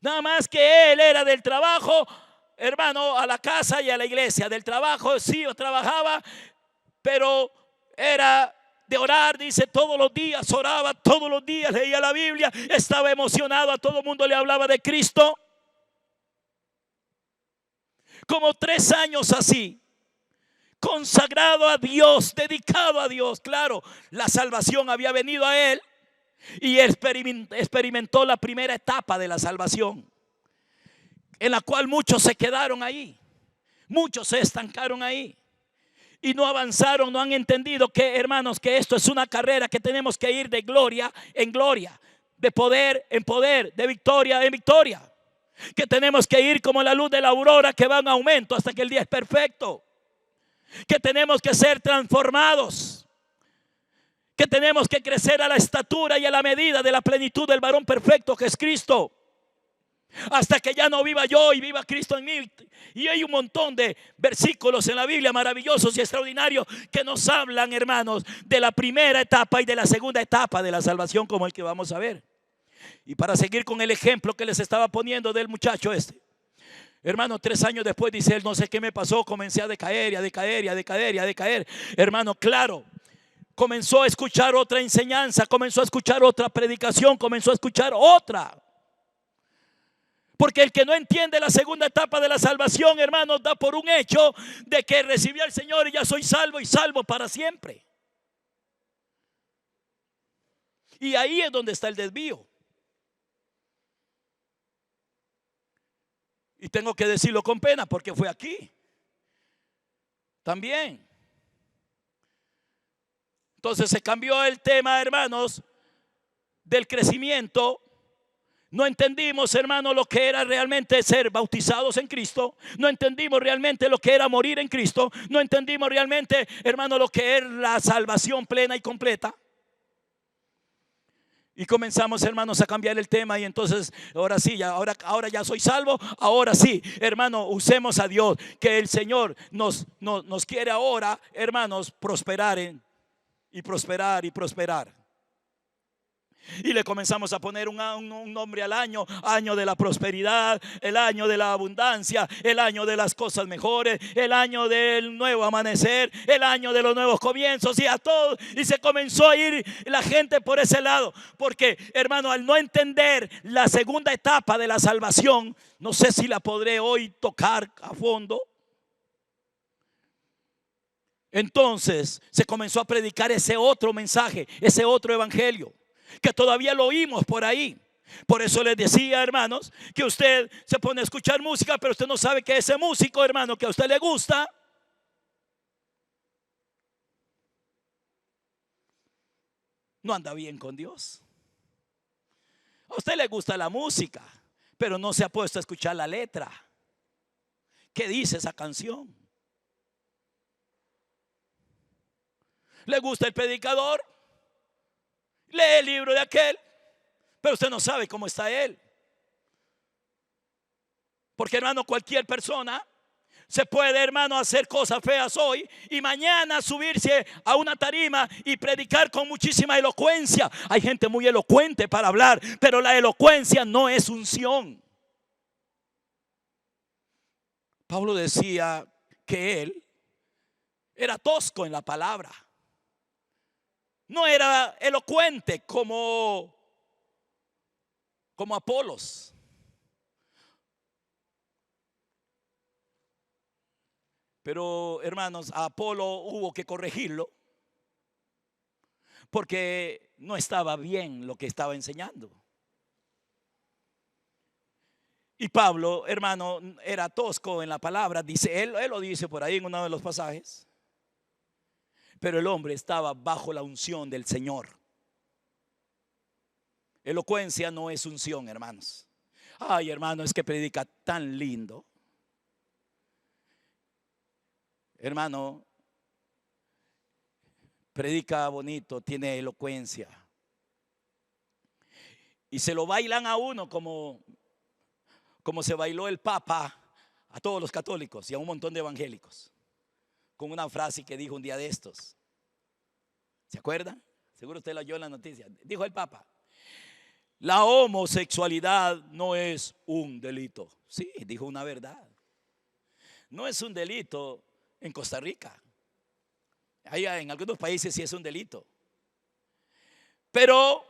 Nada más que él era del trabajo, hermano, a la casa y a la iglesia. Del trabajo, sí, yo trabajaba, pero era de orar, dice, todos los días, oraba todos los días, leía la Biblia, estaba emocionado, a todo el mundo le hablaba de Cristo. Como 3 años así, consagrado a Dios, dedicado a Dios. Claro, la salvación había venido a él y experimentó la primera etapa de la salvación, en la cual muchos se quedaron ahí, muchos se estancaron ahí y no avanzaron, no han entendido que, hermanos, que esto es una carrera que tenemos que ir de gloria en gloria, de poder en poder, de victoria en victoria. Que tenemos que ir como la luz de la aurora, que va en aumento hasta que el día es perfecto. Que tenemos que ser transformados. Que tenemos que crecer a la estatura y a la medida de la plenitud del varón perfecto que es Cristo. Hasta que ya no viva yo y viva Cristo en mí. Y hay un montón de versículos en la Biblia maravillosos y extraordinarios que nos hablan, hermanos, de la primera etapa y de la segunda etapa de la salvación, como el que vamos a ver. Y para seguir con el ejemplo que les estaba poniendo del muchacho este, hermano, 3 años después dice él, no sé qué me pasó, comencé a decaer y a decaer y a decaer y a decaer. Hermano, claro, comenzó a escuchar otra enseñanza, comenzó a escuchar otra predicación, comenzó a escuchar otra. Porque el que no entiende la segunda etapa de la salvación, hermanos, da por un hecho de que recibí al Señor y ya soy salvo y salvo para siempre. Y ahí es donde está el desvío. Y tengo que decirlo con pena porque fue aquí también. Entonces se cambió el tema, hermanos, del crecimiento. No entendimos, hermanos, lo que era realmente ser bautizados en Cristo. No entendimos realmente lo que era morir en Cristo. No entendimos realmente, hermanos, lo que es la salvación plena y completa. Y comenzamos, hermanos, a cambiar el tema. Y entonces, ahora sí, ahora ya soy salvo. Ahora sí, hermano, usemos a Dios. Que el Señor nos quiere ahora, hermanos, prosperar y prosperar y prosperar. Y le comenzamos a poner un nombre al año. Año de la prosperidad, el año de la abundancia, el año de las cosas mejores, el año del nuevo amanecer, el año de los nuevos comienzos, y a todo. Y se comenzó a ir la gente por ese lado. Porque, hermano, al no entender la segunda etapa de la salvación, no sé si la podré hoy tocar a fondo. Entonces se comenzó a predicar ese otro mensaje, ese otro evangelio, que todavía lo oímos por ahí. Por eso les decía, hermanos, que usted se pone a escuchar música, pero usted no sabe que ese músico, hermano, que a usted le gusta, no anda bien con Dios. A usted le gusta la música, pero no se ha puesto a escuchar la letra. ¿Qué dice esa canción? ¿Le gusta el predicador? Lee el libro de aquel, pero usted no sabe cómo está él. Porque, hermano, cualquier persona se puede, hermano, hacer cosas feas hoy y mañana subirse a una tarima y predicar con muchísima elocuencia. Hay gente muy elocuente para hablar, pero la elocuencia no es unción. Pablo decía que él era tosco en la palabra. No era elocuente como Apolos. Pero, hermanos, a Apolo hubo que corregirlo porque no estaba bien lo que estaba enseñando. Y Pablo, hermano, era tosco en la palabra. Dice, él lo dice por ahí en uno de los pasajes. Pero el hombre estaba bajo la unción del Señor. Elocuencia no es unción, hermanos. Ay, hermano, es que predica tan lindo. Hermano, predica bonito, tiene elocuencia. Y se lo bailan a uno como se bailó el Papa a todos los católicos y a un montón de evangélicos. Con una frase que dijo un día de estos. ¿Se acuerdan? Seguro usted la oyó en la noticia. Dijo el Papa: la homosexualidad no es un delito. Sí, dijo una verdad. No es un delito en Costa Rica. Allá en algunos países sí es un delito. Pero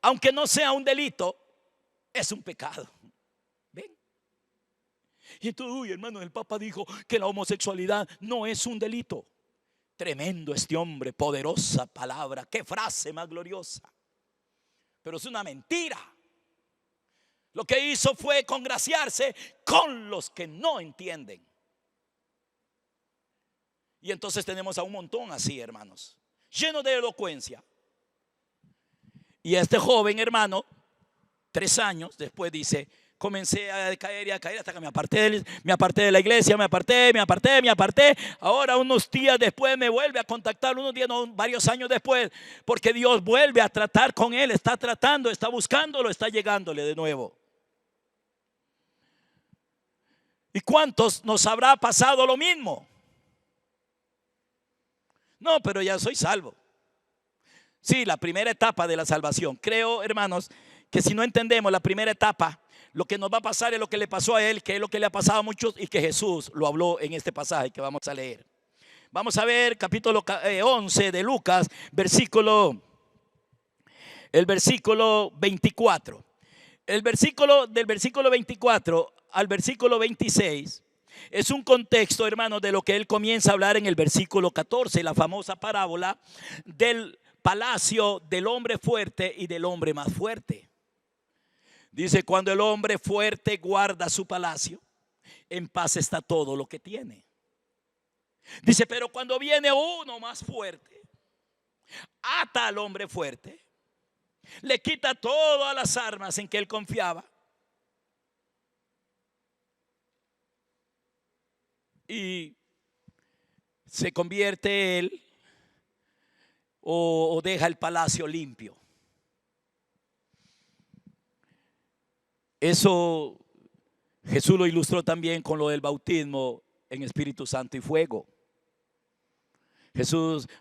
aunque no sea un delito, es un pecado. ¿Ven? Y entonces, uy, hermano, el Papa dijo que la homosexualidad no es un delito. Tremendo este hombre, poderosa palabra, qué frase más gloriosa. Pero es una mentira. Lo que hizo fue congraciarse con los que no entienden. Y entonces tenemos a un montón así, hermanos, lleno de elocuencia. Y este joven, hermano, 3 años después dice, comencé a decaer y a caer hasta que me aparté de la iglesia, me aparté. Ahora unos días después me vuelve a contactar, unos días, no, varios años después, porque Dios vuelve a tratar con él, está tratando, está buscándolo, está llegándole de nuevo. ¿Y cuántos nos habrá pasado lo mismo? No, pero ya soy salvo. Sí, la primera etapa de la salvación. Creo, hermanos, que si no entendemos la primera etapa, lo que nos va a pasar es lo que le pasó a él, que es lo que le ha pasado a muchos y que Jesús lo habló en este pasaje que vamos a leer. Vamos a ver capítulo 11 de Lucas, el versículo 24. Del versículo 24 al versículo 26 es un contexto, hermanos, de lo que él comienza a hablar en el versículo 14, la famosa parábola del palacio del hombre fuerte y del hombre más fuerte. Dice, cuando el hombre fuerte guarda su palacio, en paz está todo lo que tiene. Dice, pero cuando viene uno más fuerte, ata al hombre fuerte, le quita todas las armas en que él confiaba y se convierte él o deja el palacio limpio. Eso Jesús lo ilustró también con lo del bautismo en Espíritu Santo y fuego.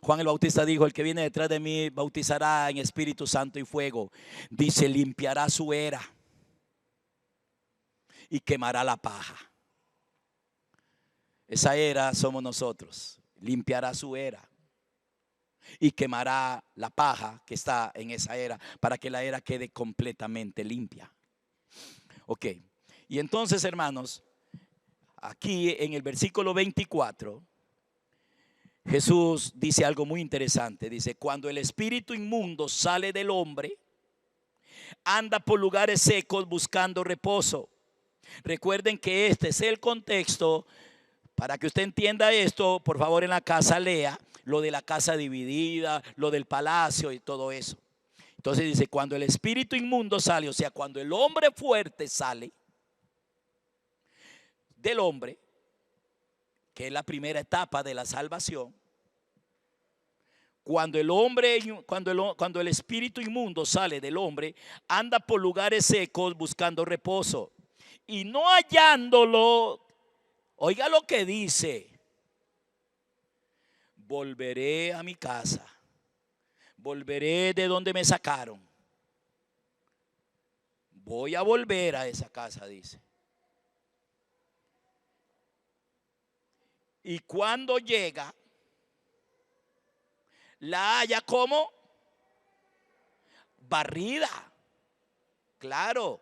Juan el Bautista dijo, el que viene detrás de mí bautizará en Espíritu Santo y fuego. Dice, limpiará su era y quemará la paja. Esa era somos nosotros. Limpiará su era y quemará la paja que está en esa era para que la era quede completamente limpia. Ok, y entonces, hermanos, aquí en el versículo 24 Jesús dice algo muy interesante. Dice, cuando el espíritu inmundo sale del hombre, anda por lugares secos buscando reposo. Recuerden que este es el contexto. Para que usted entienda esto, por favor, en la casa lea lo de la casa dividida, lo del palacio y todo eso. Entonces dice, cuando el espíritu inmundo sale, o sea, cuando el hombre fuerte sale del hombre, que es la primera etapa de la salvación, cuando el espíritu inmundo sale del hombre, anda por lugares secos buscando reposo y no hallándolo, oiga lo que dice, volveré a mi casa, volveré de donde me sacaron, voy a volver a esa casa, dice. Y cuando llega, la halla como barrida. Claro,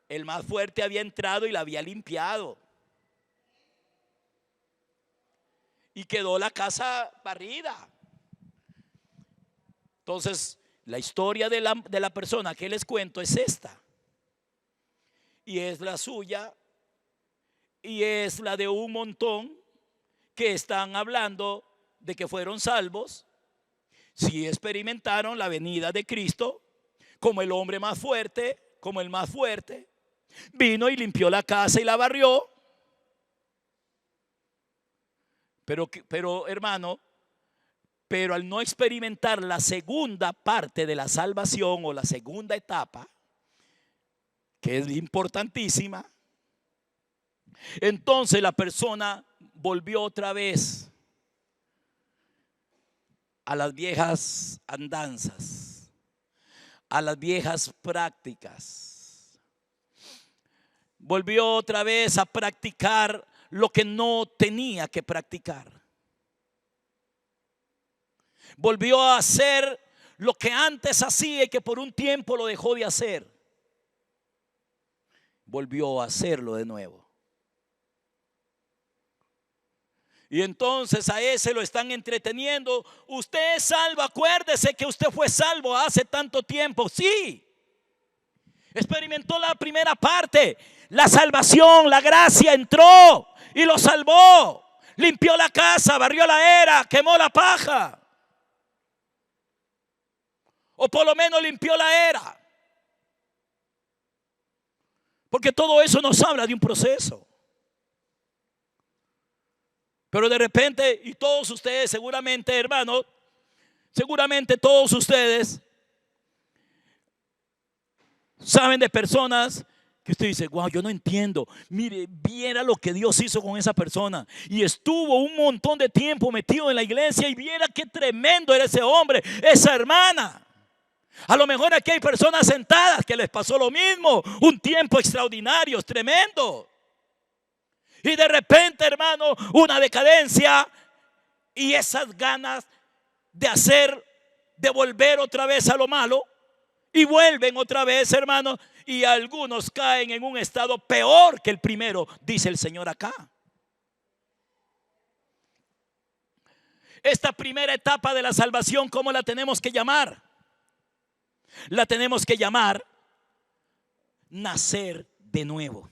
el más fuerte había entrado y la había limpiado. Y quedó la casa barrida. Entonces, la historia de la persona que les cuento es esta. Y es la suya. Y es la de un montón que están hablando de que fueron salvos, si experimentaron la venida de Cristo como el hombre más fuerte, como el más fuerte, vino y limpió la casa y la barrió. Pero hermano, pero al no experimentar la segunda parte de la salvación o la segunda etapa, que es importantísima, entonces la persona volvió otra vez a las viejas andanzas, a las viejas prácticas. Volvió otra vez a practicar lo que no tenía que practicar. Volvió a hacer lo que antes hacía y que por un tiempo lo dejó de hacer. Volvió a hacerlo de nuevo. Y entonces a ese lo están entreteniendo. Usted es salvo, acuérdese que usted fue salvo hace tanto tiempo. Sí, experimentó la primera parte, la salvación, la gracia entró y lo salvó. Limpió la casa, barrió la era, quemó la paja. O por lo menos limpió la era. Porque todo eso nos habla de un proceso. Pero de repente, y todos ustedes seguramente, hermanos, seguramente todos ustedes saben de personas que usted dice, wow, yo no entiendo. Mire, viera lo que Dios hizo con esa persona. Y estuvo un montón de tiempo metido en la iglesia y viera qué tremendo era ese hombre, esa hermana. A lo mejor aquí hay personas sentadas que les pasó lo mismo, un tiempo extraordinario, tremendo. Y de repente, hermano, una decadencia y esas ganas de hacer, de volver otra vez a lo malo. Y vuelven otra vez, hermano, y algunos caen en un estado peor que el primero, dice el Señor acá. Esta primera etapa de la salvación, ¿cómo la tenemos que llamar? La tenemos que llamar nacer de nuevo.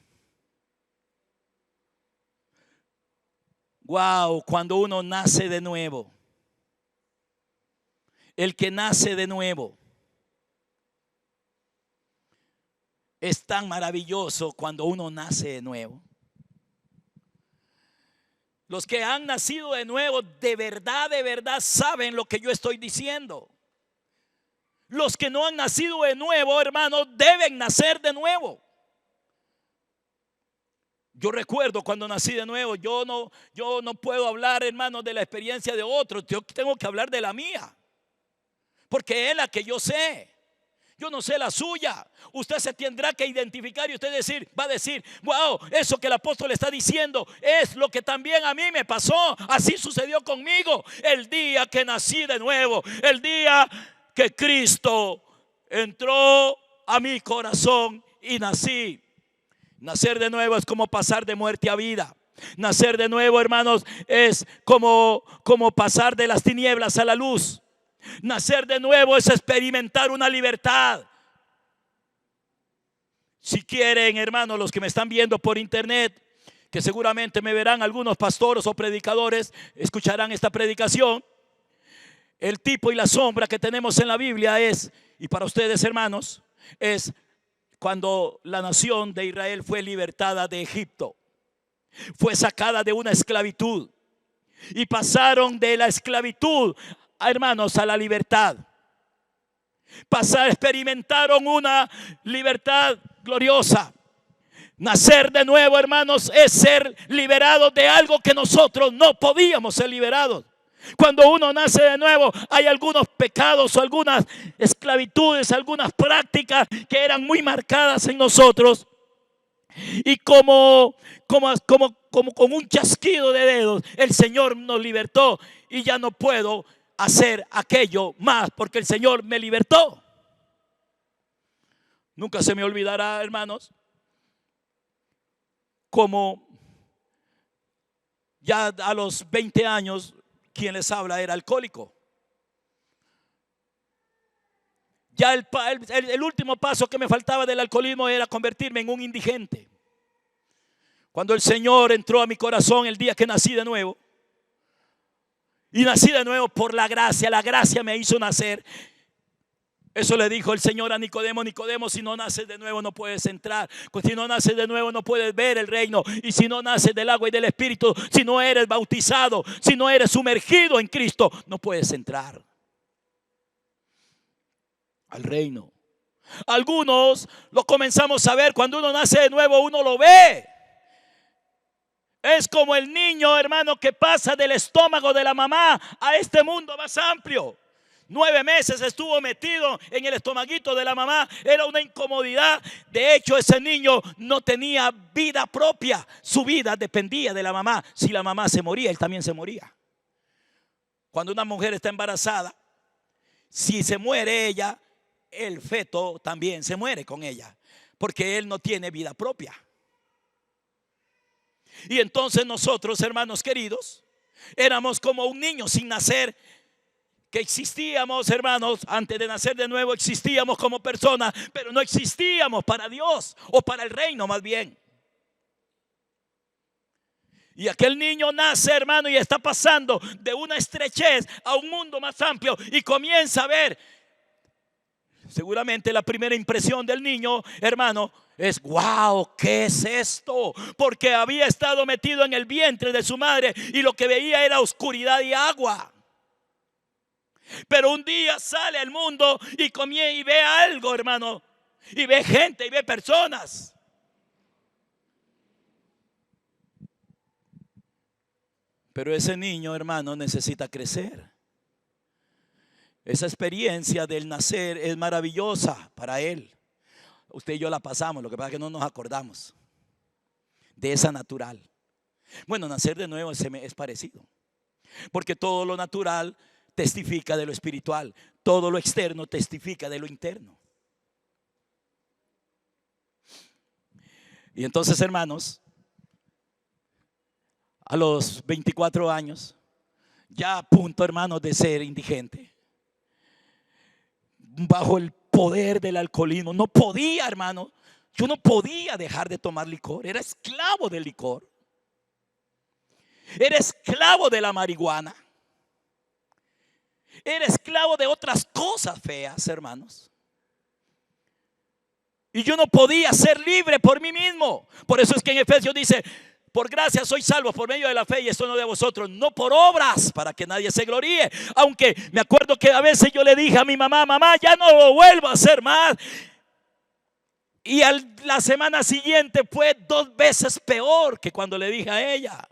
Wow, cuando uno nace de nuevo, el que nace de nuevo es tan maravilloso cuando uno nace de nuevo. Los que han nacido de nuevo de verdad saben lo que yo estoy diciendo. Los que no han nacido de nuevo, hermanos, deben nacer de nuevo. Yo recuerdo cuando nací de nuevo, yo no puedo hablar, hermanos, de la experiencia de otros. Yo tengo que hablar de la mía, porque es la que yo sé. Yo no sé la suya. Usted se tendrá que identificar y usted va a decir, wow, eso que el apóstol está diciendo es lo que también a mí me pasó. Así sucedió conmigo el día que nací de nuevo, el día que Cristo entró a mi corazón y nací. Nacer de nuevo es como pasar de muerte a vida. Nacer de nuevo, hermanos, es como pasar de las tinieblas a la luz. Nacer de nuevo es experimentar una libertad. Si quieren, hermanos, los que me están viendo por internet, que seguramente me verán algunos pastores o predicadores, escucharán esta predicación. El tipo y la sombra que tenemos en la Biblia es, y para ustedes, hermanos, es cuando la nación de Israel fue libertada de Egipto. Fue sacada de una esclavitud y pasaron de la esclavitud, hermanos, a la libertad. Experimentaron una libertad gloriosa. Nacer de nuevo, hermanos, es ser liberados de algo que nosotros no podíamos ser liberados. Cuando uno nace de nuevo, hay algunos pecados o algunas esclavitudes, algunas prácticas que eran muy marcadas en nosotros. Y como con un chasquido de dedos, el Señor nos libertó y ya no puedo hacer aquello más porque el Señor me libertó. Nunca se me olvidará, hermanos, como ya a los 20 años quien les habla era alcohólico. Ya el último paso que me faltaba del alcoholismo era convertirme en un indigente. Cuando el Señor entró a mi corazón el día que nací de nuevo, y nací de nuevo por la gracia me hizo nacer. Eso le dijo el Señor a Nicodemo: Nicodemo, si no naces de nuevo no puedes entrar. Pues si no naces de nuevo no puedes ver el reino. Y si no naces del agua y del Espíritu, si no eres bautizado, si no eres sumergido en Cristo, no puedes entrar al reino. Algunos lo comenzamos a ver cuando uno nace de nuevo, uno lo ve. Es como el niño, hermano, que pasa del estómago de la mamá a este mundo más amplio. 9 meses estuvo metido en el estomaguito de la mamá. Era una incomodidad. De hecho, ese niño no tenía vida propia. Su vida dependía de la mamá. Si la mamá se moría, él también se moría. Cuando una mujer está embarazada, si se muere ella, el feto también se muere con ella, porque él no tiene vida propia. Y entonces nosotros, hermanos queridos, éramos como un niño sin nacer, que existíamos, hermanos, antes de nacer de nuevo existíamos como personas, pero no existíamos para Dios o para el reino más bien. Y aquel niño nace, hermano, y está pasando de una estrechez a un mundo más amplio y comienza a ver seguramente la primera impresión del niño, hermano, es: wow, ¿qué es esto? Porque había estado metido en el vientre de su madre y lo que veía era oscuridad y agua. Pero un día sale al mundo y comienza y ve algo, hermano, y ve gente y ve personas. Pero ese niño, hermano, necesita crecer. Esa experiencia del nacer es maravillosa para él. Usted y yo la pasamos, lo que pasa es que no nos acordamos de esa natural. Bueno, nacer de nuevo es parecido, porque todo lo natural testifica de lo espiritual, todo lo externo testifica de lo interno. Y entonces, hermanos, a los 24 años, ya a punto, hermanos, de ser indigente, bajo el poder del alcoholismo, no podía, hermano, yo no podía dejar de tomar licor, era esclavo del licor, era esclavo de la marihuana, era esclavo de otras cosas feas, hermanos. Y yo no podía ser libre por mí mismo. Por eso es que en Efesios dice: por gracia sois salvos por medio de la fe, y esto no de vosotros, no por obras, para que nadie se gloríe. Aunque me acuerdo que a veces yo le dije a mi mamá: mamá, ya no lo vuelvo a hacer más. Y la semana siguiente fue 2 veces peor que cuando le dije a ella.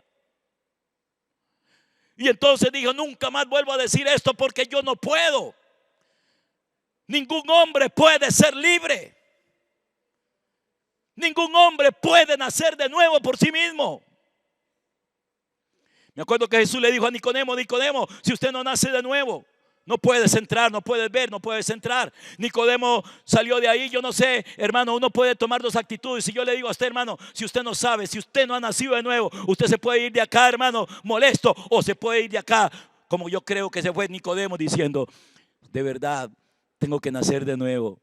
Y entonces dijo: nunca más vuelvo a decir esto porque yo no puedo. Ningún hombre puede ser libre. Ningún hombre puede nacer de nuevo por sí mismo. Me acuerdo que Jesús le dijo a Nicodemo: Nicodemo, si usted no nace de nuevo, no puedes entrar, no puedes ver, no puedes entrar. Nicodemo salió de ahí. Yo no sé, hermano, uno puede tomar 2 actitudes. Si yo le digo a usted, hermano, si usted no sabe, si usted no ha nacido de nuevo, usted se puede ir de acá, hermano, molesto, o se puede ir de acá, como yo creo que se fue Nicodemo, diciendo: de verdad, tengo que nacer de nuevo.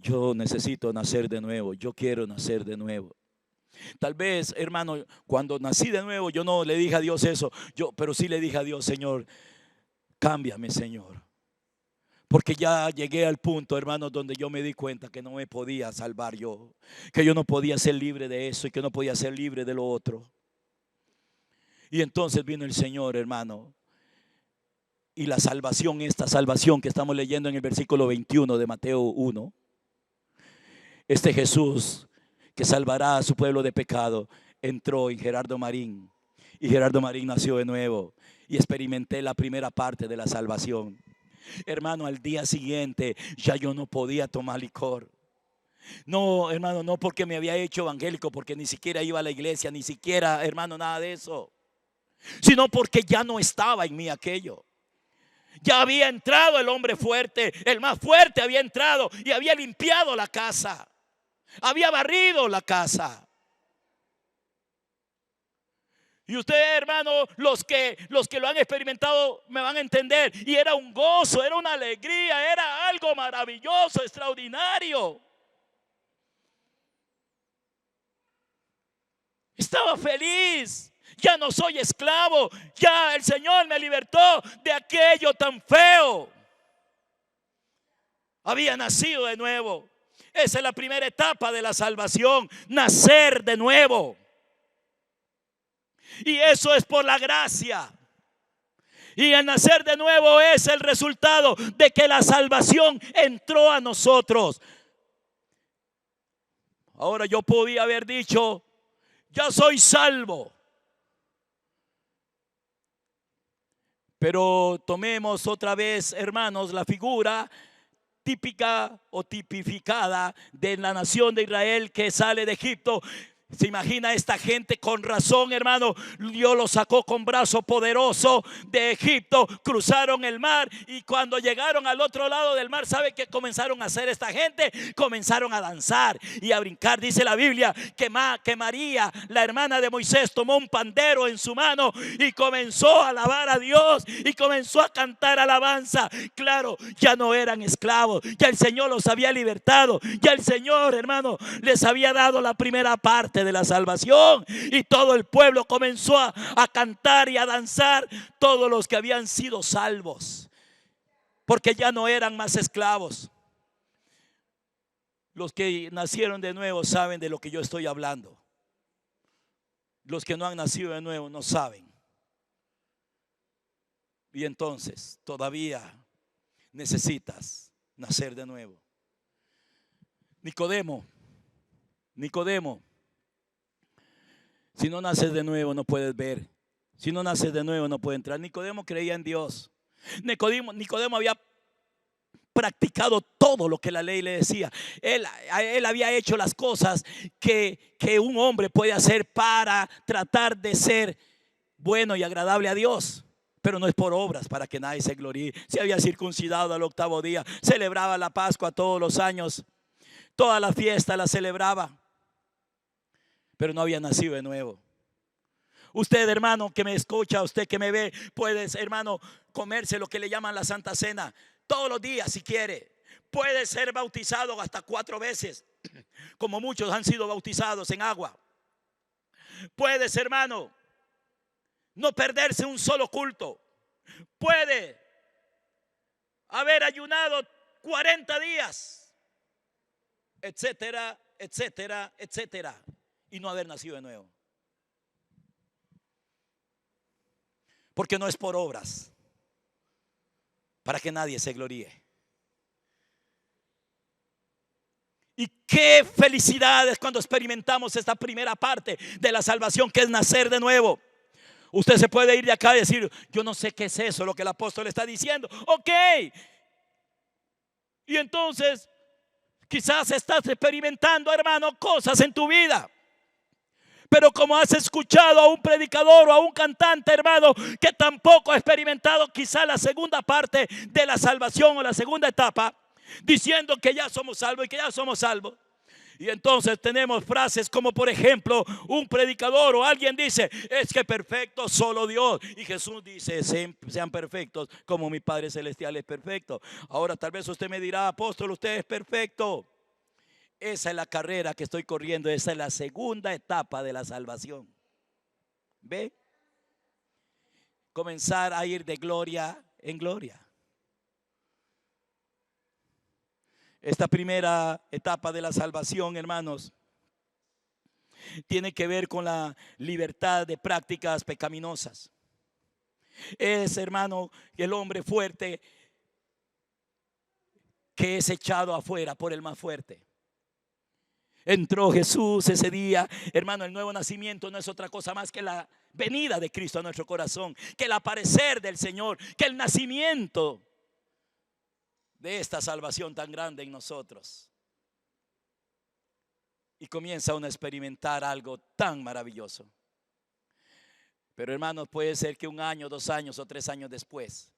Yo necesito nacer de nuevo, yo quiero nacer de nuevo. Tal vez, hermano, cuando nací de nuevo, yo no le dije a Dios eso, pero sí le dije a Dios: Señor, cámbiame, Señor. Porque ya llegué al punto, hermano, donde yo me di cuenta que no me podía salvar yo, que yo no podía ser libre de eso y que no podía ser libre de lo otro. Y entonces vino el Señor, hermano, y la salvación, esta salvación que estamos leyendo en el versículo 21 de Mateo 1. Este Jesús que salvará a su pueblo de pecado entró en Gerardo Marín, y Gerardo Marín nació de nuevo, y experimenté la primera parte de la salvación. Hermano, al día siguiente ya yo no podía tomar licor. No, hermano, no porque me había hecho evangélico, porque ni siquiera iba a la iglesia, ni siquiera, hermano, nada de eso, sino porque ya no estaba en mí aquello. Ya había entrado el hombre fuerte, el más fuerte había entrado y había limpiado la casa, había barrido la casa. Y ustedes, hermano, los que lo han experimentado me van a entender. Y era un gozo, era una alegría, era algo maravilloso, extraordinario. Estaba feliz. Ya no soy esclavo. Ya el Señor me libertó de aquello tan feo. Había nacido de nuevo. Esa es la primera etapa de la salvación, nacer de nuevo. Y eso es por la gracia. Y el nacer de nuevo es el resultado de que la salvación entró a nosotros. Ahora yo podía haber dicho: ya soy salvo. Pero tomemos otra vez, hermanos, la figura típica o tipificada de la nación de Israel que sale de Egipto. Se imagina esta gente, con razón, hermano, Dios los sacó con brazo poderoso de Egipto, cruzaron el mar, y cuando llegaron al otro lado del mar, ¿sabe qué comenzaron a hacer esta gente? Comenzaron a danzar y a brincar. Dice la Biblia que María, la hermana de Moisés, tomó un pandero en su mano y comenzó a alabar a Dios y comenzó a cantar alabanza. Claro, ya no eran esclavos, ya el Señor los había libertado, ya el Señor, hermano, les había dado la primera parte de la salvación, y todo el pueblo comenzó a cantar y a danzar, todos los que habían sido salvos, porque ya no eran más esclavos. Los que nacieron de nuevo saben de lo que yo estoy hablando. Los que no han nacido de nuevo no saben. Y entonces todavía necesitas nacer de nuevo. Nicodemo, si no naces de nuevo no puedes ver. Si no naces de nuevo no puedes entrar. Nicodemo creía en Dios. Nicodemo había practicado todo lo que la ley le decía. Él había hecho las cosas que un hombre puede hacer para tratar de ser bueno y agradable a Dios. Pero no es por obras para que nadie se gloríe. Se había circuncidado al 8º día, celebraba la Pascua todos los años, toda la fiesta la celebraba, pero no había nacido de nuevo. Usted, hermano, que me escucha, usted que me ve, puede, hermano, comerse lo que le llaman la Santa Cena todos los días si quiere. Puede ser bautizado hasta 4 veces, como muchos han sido bautizados en agua. Puedes, hermano, no perderse un solo culto. Puede haber ayunado 40 días, etcétera, etcétera, etcétera, y no haber nacido de nuevo. Porque no es por obras, para que nadie se gloríe. Y qué felicidad es cuando experimentamos esta primera parte de la salvación, que es nacer de nuevo. Usted se puede ir de acá y decir: yo no sé qué es eso, lo que el apóstol está diciendo. Ok. Y entonces quizás estás experimentando, hermano, cosas en tu vida. Pero como has escuchado a un predicador o a un cantante, hermano, que tampoco ha experimentado quizá la segunda parte de la salvación o la segunda etapa, diciendo que ya somos salvos y que ya somos salvos. Y entonces tenemos frases como, por ejemplo, un predicador o alguien dice: es que perfecto solo Dios. Y Jesús dice: sean perfectos como mi Padre Celestial es perfecto. Ahora tal vez usted me dirá: apóstol, usted es perfecto. Esa es la carrera que estoy corriendo. Esa es la segunda etapa de la salvación. ¿Ve? Comenzar a ir de gloria en gloria. Esta primera etapa de la salvación, hermanos, tiene que ver con la libertad de prácticas pecaminosas. Es, hermano, el hombre fuerte que es echado afuera por el más fuerte. Entró Jesús ese día, hermano. El nuevo nacimiento no es otra cosa más que la venida de Cristo a nuestro corazón, que el aparecer del Señor, que el nacimiento de esta salvación tan grande en nosotros. Y comienza uno a experimentar algo tan maravilloso. Pero, hermanos, puede ser que 1 año, 2 años o 3 años después,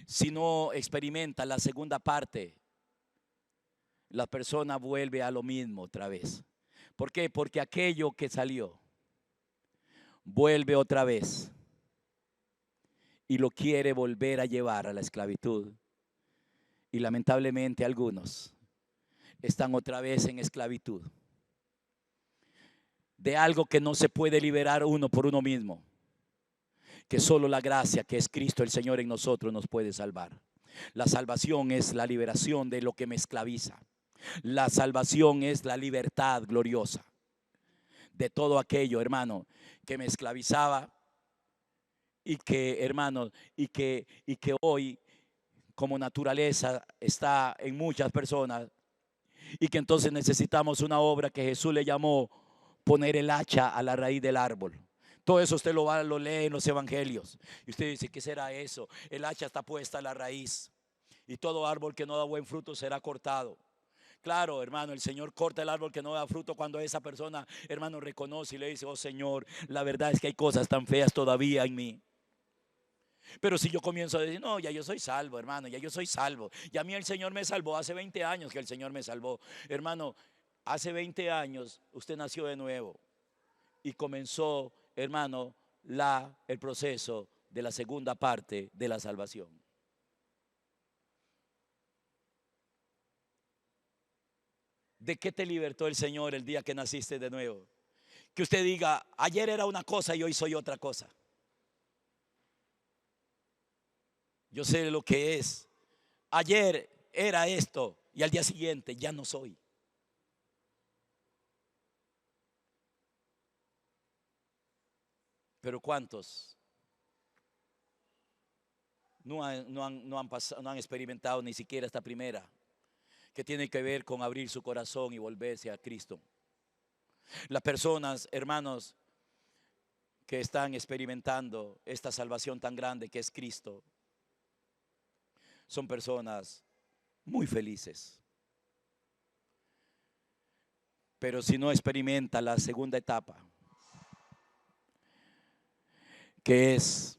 si no experimenta la segunda parte, la persona vuelve a lo mismo otra vez. ¿Por qué? Porque aquello que salió vuelve otra vez y lo quiere volver a llevar a la esclavitud. Y lamentablemente algunos están otra vez en esclavitud de algo que no se puede liberar uno por uno mismo, que solo la gracia, que es Cristo el Señor en nosotros, nos puede salvar. La salvación es la liberación de lo que me esclaviza. La salvación es la libertad gloriosa de todo aquello, hermano, que me esclavizaba y que, hermano, y que hoy como naturaleza está en muchas personas, y que entonces necesitamos una obra que Jesús le llamó poner el hacha a la raíz del árbol. Todo eso usted lo lee en los evangelios y usted dice: ¿qué será eso? El hacha está puesta a la raíz, y todo árbol que no da buen fruto será cortado. Claro, hermano, el Señor corta el árbol que no da fruto cuando esa persona, hermano, reconoce y le dice: oh Señor, la verdad es que hay cosas tan feas todavía en mí. Pero si yo comienzo a decir: no, ya yo soy salvo, hermano, ya yo soy salvo, ya a mí el Señor me salvó, hace 20 años que el Señor me salvó. Hermano, hace 20 años usted nació de nuevo y comenzó, hermano, el proceso de la segunda parte de la salvación. ¿De qué te libertó el Señor el día que naciste de nuevo? Que usted diga: ayer era una cosa y hoy soy otra cosa. Yo sé lo que es. Ayer era esto y al día siguiente ya no soy. Pero ¿cuántos no han experimentado ni siquiera esta primera, que tiene que ver con abrir su corazón y volverse a Cristo? Las personas, hermanos, que están experimentando esta salvación tan grande que es Cristo, son personas muy felices. Pero si no experimenta la segunda etapa, que es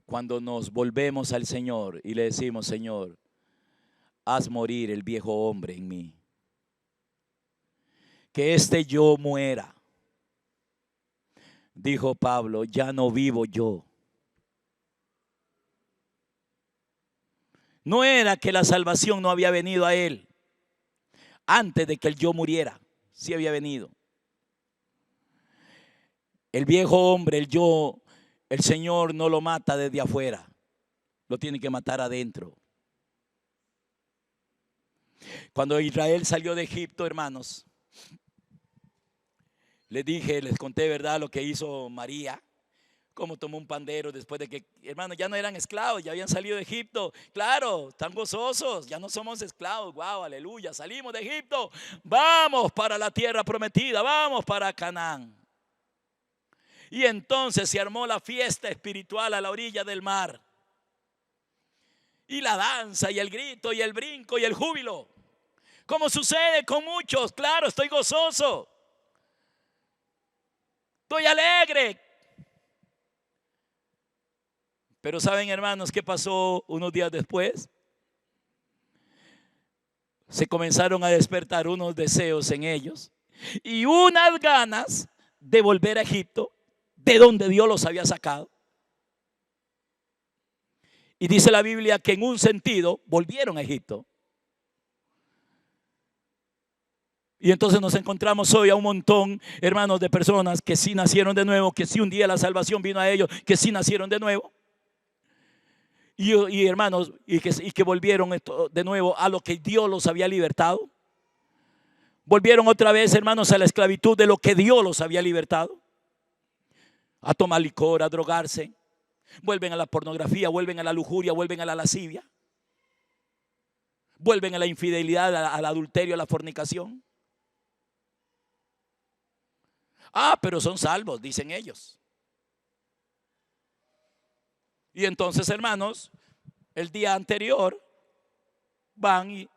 cuando nos volvemos al Señor y le decimos: Señor, haz morir el viejo hombre en mí, que este yo muera. Dijo Pablo: ya no vivo yo. No era que la salvación no había venido a él antes de que el yo muriera, sí había venido. El viejo hombre, el yo, el Señor no lo mata desde afuera, lo tiene que matar adentro. Cuando Israel salió de Egipto, hermanos, les conté, ¿verdad?, lo que hizo María, cómo tomó un pandero después de que, hermanos, ya no eran esclavos, ya habían salido de Egipto. Claro, están gozosos, ya no somos esclavos. Wow, aleluya, salimos de Egipto, vamos para la tierra prometida, vamos para Canaán. Y entonces se armó la fiesta espiritual a la orilla del mar. Y la danza y el grito y el brinco y el júbilo, como sucede con muchos. Claro, estoy gozoso, estoy alegre. Pero ¿saben, hermanos, qué pasó unos días después? Se comenzaron a despertar unos deseos en ellos y unas ganas de volver a Egipto, de donde Dios los había sacado. Y dice la Biblia que en un sentido volvieron a Egipto. Y entonces nos encontramos hoy a un montón, hermanos, de personas que sí nacieron de nuevo, que sí un día la salvación vino a ellos, que sí nacieron de nuevo. Y hermanos, y que volvieron de nuevo a lo que Dios los había libertado. Volvieron otra vez, hermanos, a la esclavitud de lo que Dios los había libertado. A tomar licor, a drogarse. Vuelven a la pornografía, vuelven a la lujuria, vuelven a la lascivia. Vuelven a la infidelidad, al adulterio, a la fornicación. Pero son salvos, dicen ellos. Y entonces, hermanos, el día anterior van y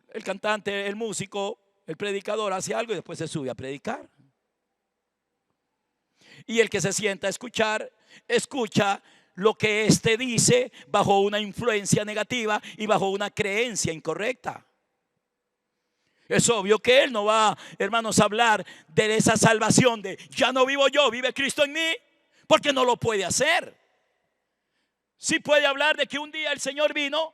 el cantante, el músico, el predicador hace algo y después se sube a predicar. Y el que se sienta a escuchar, escucha lo que éste dice bajo una influencia negativa y bajo una creencia incorrecta. Es obvio que él no va, hermanos, a hablar de esa salvación de ya no vivo yo, vive Cristo en mí, porque no lo puede hacer. Sí puede hablar de que un día el Señor vino,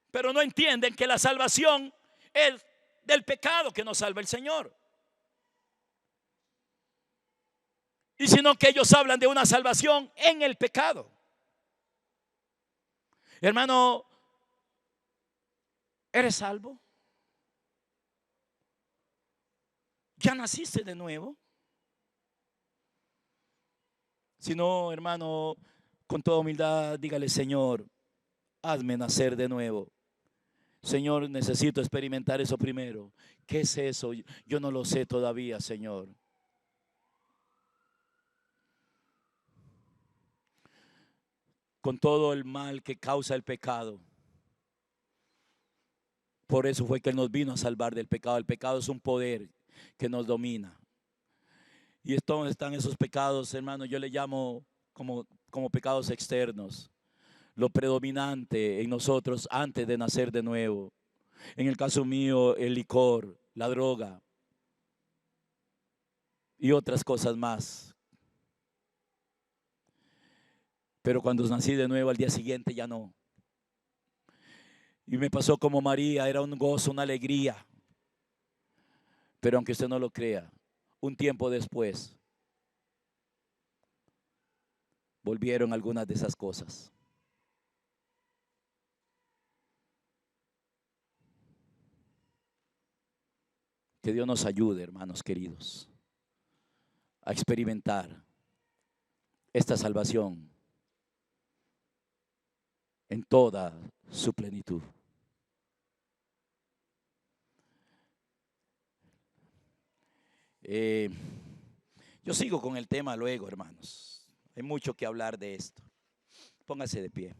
pero no entienden que la salvación es del pecado que nos salva el Señor. Y sino que ellos hablan de una salvación en el pecado. Hermano, ¿eres salvo? ¿Ya naciste de nuevo? Si no, hermano, con toda humildad, dígale: Señor, hazme nacer de nuevo. Señor, necesito experimentar eso primero. ¿Qué es eso? Yo no lo sé todavía, Señor. Con todo el mal que causa el pecado. Por eso fue que Él nos vino a salvar del pecado. El pecado es un poder que nos domina. Y entonces están esos pecados, hermano, yo le llamo como pecados externos. Lo predominante en nosotros antes de nacer de nuevo. En el caso mío, el licor, la droga y otras cosas más. Pero cuando nací de nuevo, al día siguiente ya no. Y me pasó como María, era un gozo, una alegría. Pero aunque usted no lo crea, un tiempo después volvieron algunas de esas cosas. Que Dios nos ayude, hermanos queridos, a experimentar esta salvación en toda su plenitud. Yo sigo con el tema luego, hermanos. Hay mucho que hablar de esto. Póngase de pie.